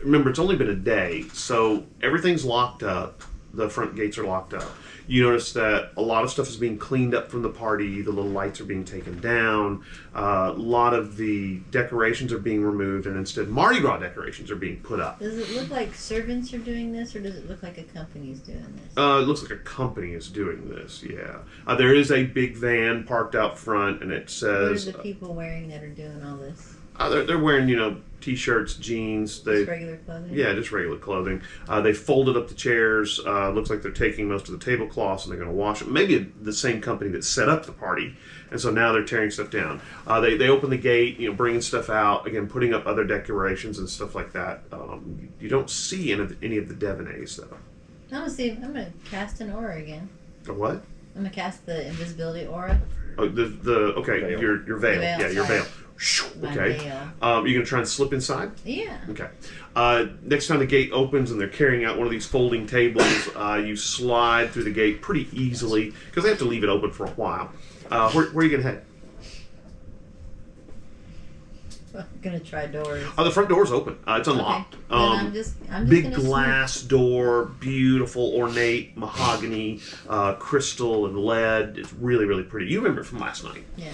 remember, it's only been a day, so everything's locked up. The front gates are locked up. You notice that a lot of stuff is being cleaned up from the party. The little lights are being taken down. A lot of the decorations are being removed, and instead Mardi Gras decorations are being put up. Does it look like servants are doing this, or does it look like a company's doing this? It looks like a company is doing this, yeah. There is a big van parked out front, and it says... What are the people wearing that are doing all this? They're wearing, t-shirts, jeans. Just regular clothing? Yeah, just regular clothing. They folded up the chairs. Looks like they're taking most of the tablecloths and they're going to wash them. Maybe the same company that set up the party. And so now they're tearing stuff down. They open the gate, bringing stuff out. Again, putting up other decorations and stuff like that. You don't see any of the Devonets, though. I'm going to cast an aura again. A what? I'm going to cast the invisibility aura. Oh, okay, Veil. your veil. Veil, Yeah, your sorry. veil. My Okay. veil. You're going to try and slip inside? Yeah. Okay. Next time the gate opens and they're carrying out one of these folding tables, you slide through the gate pretty easily because they have to leave it open for a while. Where are you going to head? I'm going to try doors. The front door's open. It's unlocked. Okay. Then I'm just Big gonna glass door, beautiful, ornate, mahogany, crystal and lead. It's really, really pretty. You remember it from last night. Yeah.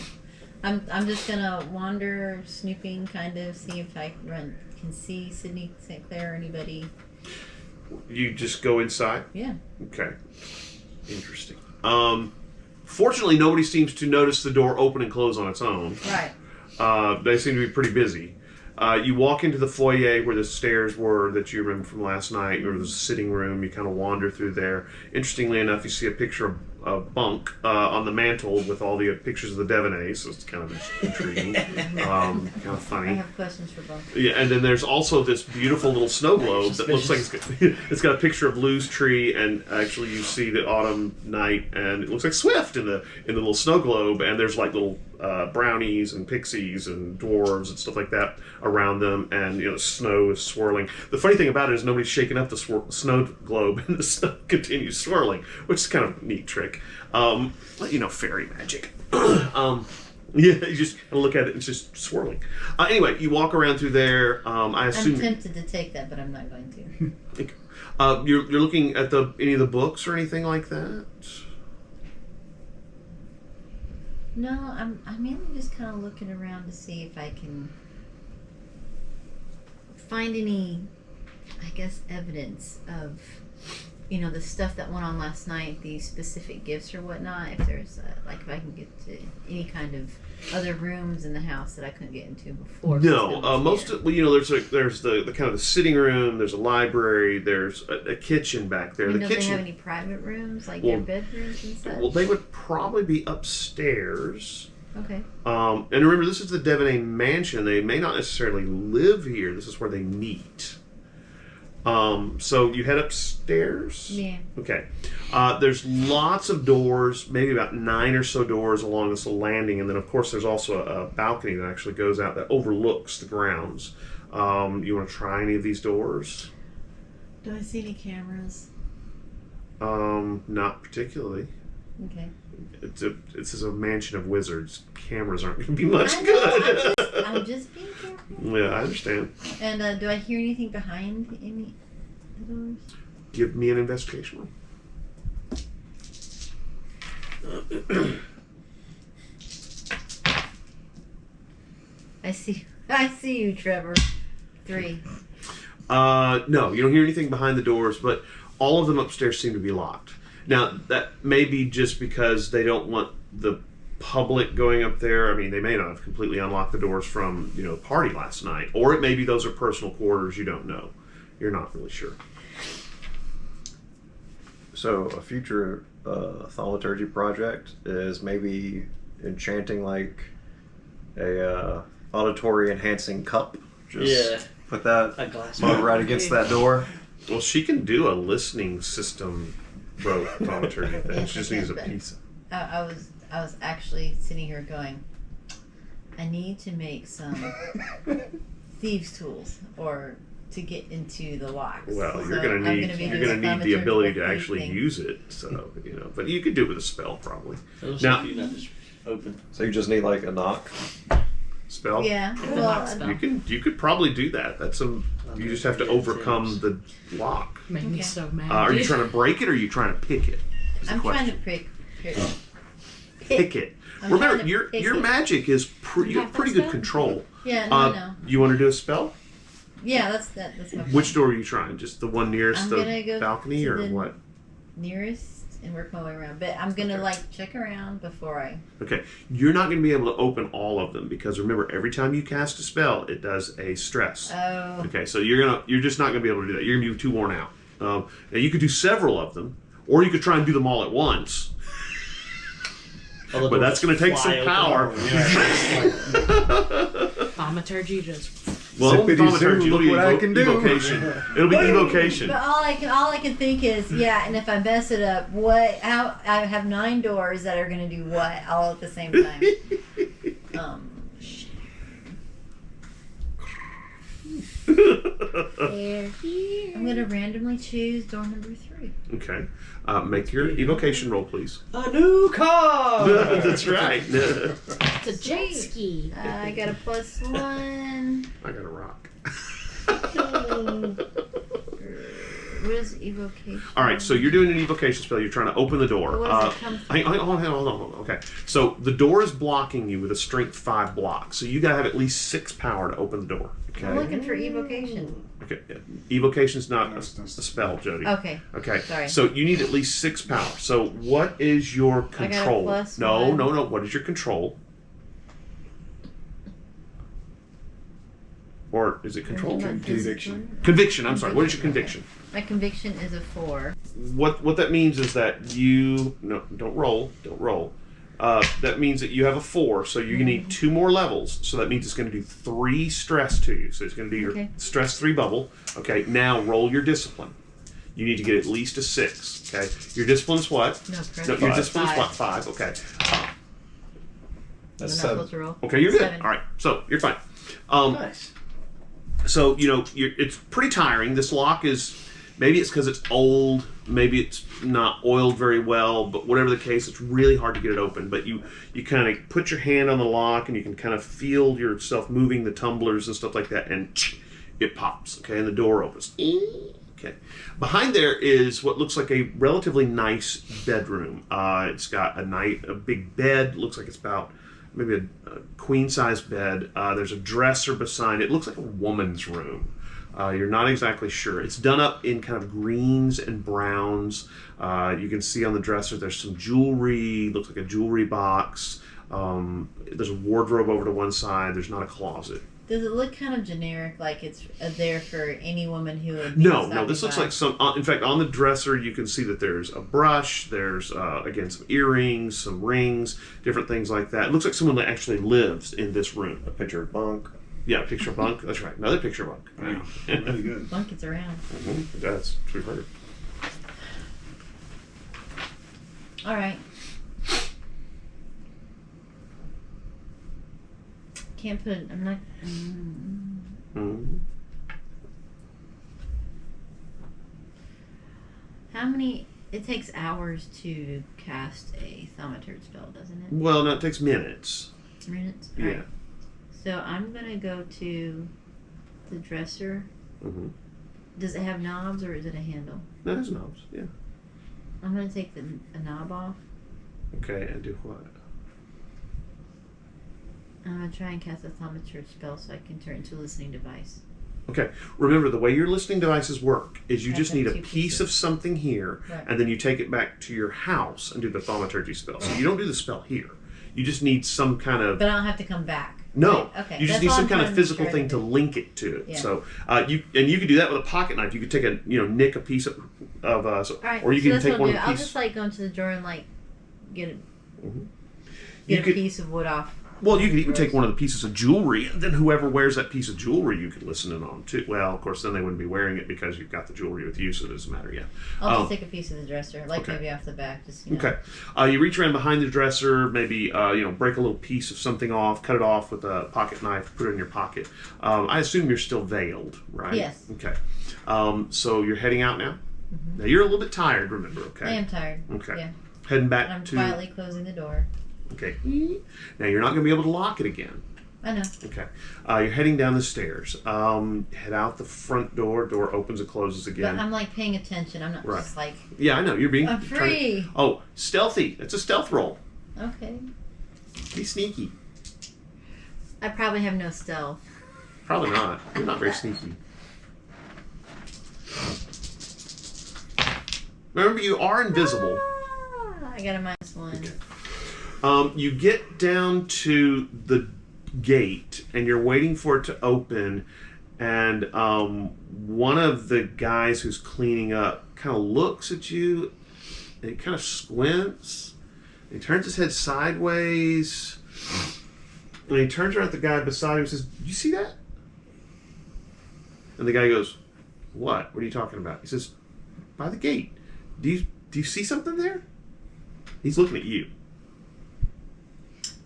I'm just gonna wander, snooping, kind of, see if I can see Sydney St. Clair or anybody. You just go inside? Yeah. Okay. Interesting. Fortunately, nobody seems to notice the door open and close on its own. Right. They seem to be pretty busy. You walk into the foyer where the stairs were that you remember from last night, or there's a sitting room. You kind of wander through there. Interestingly enough, you see a picture of a bunk on the mantle with all the pictures of the Devonets, so it's kind of intriguing, kind of funny. I have questions for both. Yeah, and then there's also this beautiful little snow globe that looks like it's got a picture of Lou's tree, and actually you see the autumn night, and it looks like Swift in the little snow globe, and there's like little brownies and pixies and dwarves and stuff like that around them, and the snow is swirling. The funny thing about it is nobody's shaking up the snow globe, and the snow continues swirling, which is kind of a neat trick. Fairy magic. Yeah, you just kind of look at it and it's just swirling. Anyway, you walk around through there. I assume I'm tempted to take that, but I'm not going to. you're looking at any of the books or anything like that. No, I'm mainly just kind of looking around to see if I can find any, I guess, evidence of, the stuff that went on last night, these specific gifts or whatnot. If there's, if I can get to any kind of other rooms in the house that I couldn't get into before. No, there's the kind of the sitting room. There's a library. There's a kitchen back there. I mean, The don't kitchen. they have any private rooms, like their bedrooms and such? Well, they would probably be upstairs. Okay. And remember, this is the Devonet mansion. They may not necessarily live here. This is where they meet. So you head upstairs? Yeah. Okay. There's lots of doors, maybe about 9 or so doors along this little landing, and then of course there's also a balcony that actually goes out that overlooks the grounds. You want to try any of these doors? Do I see any cameras? Not particularly. Okay. This is a mansion of wizards. Cameras aren't going to be much I know, good. I'm just being careful. Yeah, I understand. And do I hear anything behind any of the doors? Give me an investigation roll. I see you, Trevor. 3. No, you don't hear anything behind the doors, but all of them upstairs seem to be locked. Now, that may be just because they don't want the public going up there. I mean, they may not have completely unlocked the doors from, the party last night. Or it may be those are personal quarters. You don't know. You're not really sure. So a future thaumaturgy project is maybe enchanting like a auditory enhancing cup. Just put that A glass right against that door. Well, she can do a listening system thaumaturgy thing. Yes, She just I needs a can, but piece. I was actually sitting here going, I need to make some thieves' tools or to get into the locks. Well, So you're gonna I'm need be you're doing gonna a need the ability to thaumaturgical actually thing. use it. So but you could do it with a spell probably. Those Now- you not just open. So you just need like a knock. Spell. Yeah. Lock Well, spell. You could probably do that. You just have to overcome the lock. Make me Okay. so mad. Are you trying to break it or are you trying to pick it? Is the I'm trying question. to pick Pick it. I'm Remember, trying to your pick your it. magic is you You have have pretty that good spell? control. Yeah, no. You want to do a spell? Yeah, that's that. That's my Which door are you trying? Just the one nearest I'm the gonna go balcony to or the- what? nearest and work my way around. But I'm gonna like check around before I. Okay, you're not going to be able to open all of them because remember, every time you cast a spell, it does a stress. Oh. Okay, so you're just not going to be able to do that. You're going to be too worn out. Now you could do several of them, or you could try and do them all at once. But that's going to take some power. Thaumaturgy just. Well, Zippity-zoo, thaumaturgy, look what I can do. evocation. It'll be evocation. But all I can think is, yeah. And if I mess it up, how I have 9 doors that are gonna do what all at the same time. Shit. They're here. I'm gonna randomly choose door number 3. Okay. Make your evocation roll, please. A new car. That's right. It's a jet ski. I got a +1. I got a rock. What is evocation? All right, so you're doing an evocation spell. You're trying to open the door. What does it come from? Hold on. Okay, so the door is blocking you with a strength 5 block. So you gotta have at least 6 power to open the door. Okay. I'm looking for evocation. Okay. Evocation's not a That's- spell, Jody. Okay. Okay. Sorry. So you need at least 6 power. So what is your control? I got a +1. No. What is your control? Or is it control? Conviction. Conviction. I'm sorry. What is your conviction? My conviction is a 4. What that means is that you don't roll. That means that you have a 4, so you're gonna need 2 more levels. So that means it's gonna do 3 stress to you. So it's gonna do your stress 3 bubble. Okay, now roll your discipline. You need to get at least a 6. Okay, your discipline is what? No, No, your discipline is what? 5. Okay. That's I'm not 7. supposed to roll. Okay, you're good. 7. All right, so you're fine. Nice. So it's pretty tiring. This lock is. Maybe it's because it's old. Maybe it's not oiled very well. But whatever the case, it's really hard to get it open. But you kind of put your hand on the lock, and you can kind of feel yourself moving the tumblers and stuff like that, and it pops. Okay, and the door opens. Okay, behind there is what looks like a relatively nice bedroom. It's got a big bed. Looks like it's about maybe a queen size bed. There's a dresser beside it. It looks like a woman's room. You're not exactly sure. It's done up in kind of greens and browns. You can see on the dresser there's some jewelry. Looks like a jewelry box. There's a wardrobe over to one side. There's not a closet. Does it look kind of generic, like it's there for any woman who would? No. This looks like some. In fact, on the dresser you can see that there's a brush. There's again some earrings, some rings, different things like that. It looks like someone that actually lives in this room. A picture of bunk. Yeah, a picture of bunk. That's right. Another picture of bunk. Wow. Really good. Blankets around. It does. It's we've heard. All right. Can't put it. I'm not. Mm-hmm. How many? It takes hours to cast a thaumaturge spell, doesn't it? Well, no, it takes minutes. Minutes. Yeah. Alright. So I'm gonna go to the dresser. Mm-hmm. Does it have knobs or is it a handle? No, there's knobs. Yeah. I'm gonna take a knob off. Okay, and do what? I'm gonna try and cast a thaumaturge spell so I can turn it into a listening device. Okay. Remember, the way your listening devices work is you I just have need a 2 piece pieces. of something here, Right. and then you take it back to your house and do the thaumaturgy spell. So you don't do the spell here. You just need some kind of. But I don't have to come back. No, Right, okay. you just That's need all some I'm kind of trying physical try thing to do. link it to it. Yeah. So you could do that with a pocket knife. You could take nick a piece of All right. or you so can that's take what one I'll of do. the I'll pieces. just like go into the drawer and like get You a could- piece of wood off. Well, you could even take one of the pieces of jewelry, and then whoever wears that piece of jewelry, you could listen in on too. Well, of course, then they wouldn't be wearing it because you've got the jewelry with you, so it doesn't matter yet. I'll just take a piece of the dresser, like okay. maybe off the back, just Okay. You reach around behind the dresser, maybe break a little piece of something off, cut it off with a pocket knife, put it in your pocket. I assume you're still veiled, right? Yes. Okay. So you're heading out now. Now you're a little bit tired. Remember, okay? I am tired. Okay. Yeah. Heading back And I'm to. quietly closing the door. Okay. Now you're not going to be able to lock it again. I know. Okay. You're heading down the stairs. Head out the front door. Door opens and closes again. But I'm like paying attention. I'm not Right. just like, Yeah, I know. You're being. I'm trying to- free. Oh, stealthy. It's a stealth roll. Okay. Be sneaky. I probably have no stealth. Probably not. You're not very sneaky. Remember, you are invisible. I got a -1. You get down to the gate, and you're waiting for it to open, and one of the guys who's cleaning up kind of looks at you, and he kind of squints. He turns his head sideways, and he turns around at the guy beside him and says, "Do you see that?" And the guy goes, "What? What are you talking about?" He says, "By the gate. Do you see something there?" He's looking at you.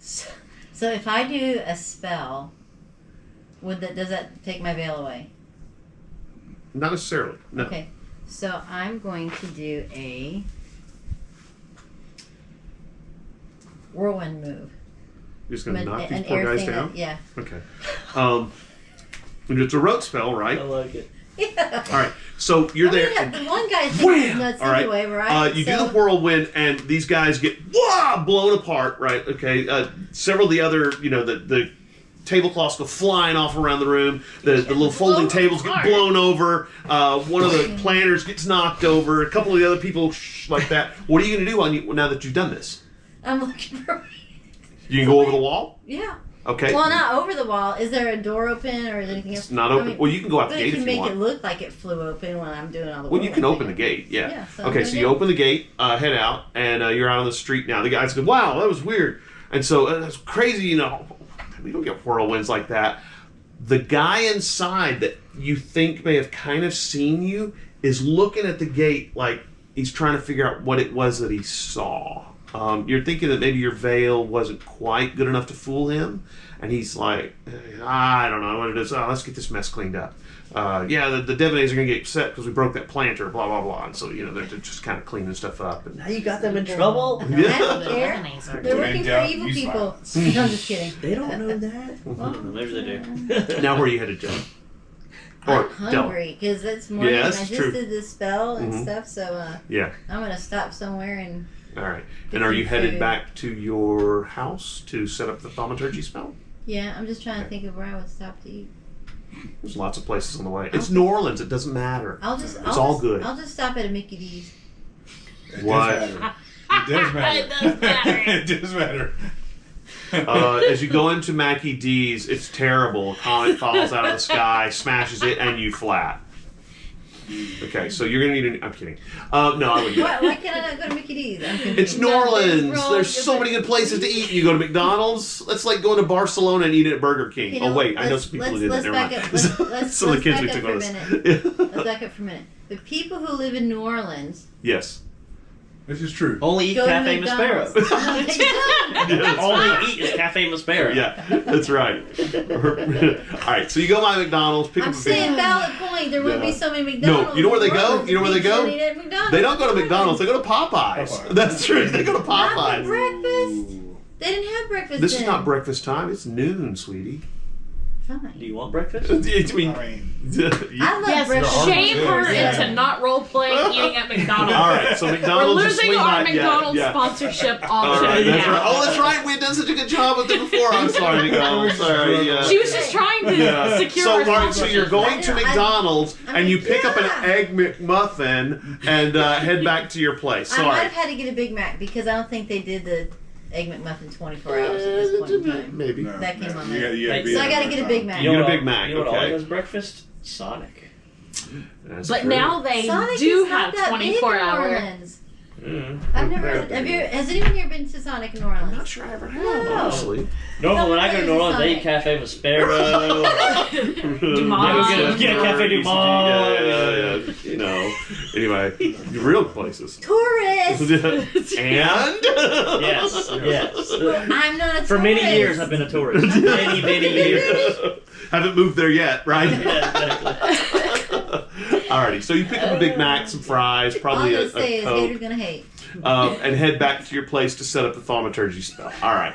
So if I do a spell, does that take my veil away? Not necessarily. No. Okay. So I'm going to do a whirlwind move. You're just gonna knock these An poor air guys thing down. Yeah. Okay. And it's a rogue spell, right? I like it. Yeah. All right. So you're there. Yeah, and the one guy's wham! nuts All right. anyway, right? You do the whirlwind, and these guys get blown apart, right? Okay. Several of the other, the tablecloths go flying off around the room. The little folding tables get blown over. One of the planners gets knocked over. A couple of the other people like that. What are you going to do now that you've done this? I'm looking for. You can go over the wall. Yeah. Okay. Well, not over the wall. Is there a door open or is anything else? It's not open. Well, you can go out the But gate it if can you make want. it look like it flew open when I'm doing all the. Well, you can whirlwind open the thing. gate, yeah. Yeah, so Okay, I'm so gonna you go. open the gate, head out, and you're out on the street now. The guys go, "Wow, that was weird," and so that's crazy. We don't get whirlwinds like that. The guy inside that you think may have kind of seen you is looking at the gate like he's trying to figure out what it was that he saw. You're thinking that maybe your veil wasn't quite good enough to fool him, and he's like, "I don't know what it is. Oh, let's get this mess cleaned up. The Devanese are going to get upset because we broke that planter, blah, blah, blah." And so, they're just kind of cleaning stuff up. And, Now you got them in trouble? I don't care. Devanese. They're working for Out, evil use people. violence. No, I'm just kidding. They don't know that. Well, maybe they do. now, where are you headed, Joe? Or I'm Del? hungry because it's morning. Yeah, and that's I just true. did this spell and Mhm. stuff, so Yeah. I'm gonna stop somewhere and. All right. Get And are you some headed food. back to your house to set up the thaumaturgy spell? Yeah, I'm just trying to think of where I would stop to eat. There's lots of places on the way. It's New Orleans. It doesn't matter. It's all good. I'll just stop at a Mickey D's. It What? does matter. It does matter. It does matter. It does matter. As you go into Mackie D's, it's terrible. A comet falls out of the sky, smashes it, and you flat. Okay, so you're gonna need I'm kidding. No, I wouldn't do that. Why can't I not go to Mickey D's? I'm confused. It's New Orleans. Wrong. There's so many good places to eat. You go to McDonald's. That's like going to Barcelona and eating at Burger King. You know, oh wait, I know let's- some people who let's- did that. let's Never back mind. up. Let's- Some of the kids let's we back took up on for this. Let's back up for a minute. The people who live in New Orleans Yes. This is true. Only eat go Cafe to Maspero. McDonald's. No, they don't. Yes. Only eat is Cafe Maspero. Yeah, that's right. All right, so you go by McDonald's, pick I'm up a saying big. valid point. There wouldn't Yeah. be so many McDonald's. No, you know where they in go? New Orleans You know where they if go? people eat at McDonald's. They don't go to McDonald's. They go to Popeyes. Popeyes. That's true. They go to Not for Popeyes. breakfast. Ooh. They didn't have breakfast. This is then. not breakfast time. It's noon, sweetie. Fine. Do you want breakfast? I mean, I mean, I love Yes, breakfast. shame her Yeah. into not role playing eating at McDonald's. all right, so We're McDonald's just losing swing our by. McDonald's yeah, yeah. sponsorship All option right, that's now. right. Oh, that's right. We had done such a good job with it before. I'm sorry, McDonald's. Sorry. Yeah. She was just trying to Yeah. secure So, our all right, so sponsorship. you're going to I- McDonald's I and you mean, pick up an yeah. egg McMuffin and head back to your place. I might Sorry. have had to get a Big Mac because I don't think they did the Egg McMuffin 24 hours at this point in time. Maybe. no, That came no, on you there. gotta- you gotta So be I at gotta get a Big McDonald's. Mac. You get a Big Mac, You know what okay. always has breakfast? Sonic. That's But true. now they Sonic do is not have that big in 24 New hour. Orleans. Mm. I've never. Yeah. Have you? Has anyone here been to Sonic in New Orleans? I'm not sure I ever have, No. honestly. Normally, when I go to There's New a Orleans, they eat Sonic. Cafe Maspero. Dumont. Get a Cafe Dumont. Yeah. You know. Anyway, the real places. Tourist. And? Yes, yes. I'm not a tourist. For many years, I've been a tourist. Many, many years. Haven't moved there yet, right? Yeah, exactly. Alrighty, so you pick up a Big Mac, some fries, All I'm probably gonna a say is Coke, haters gonna hate. and head back to your place to set up the thaumaturgy spell. Alright.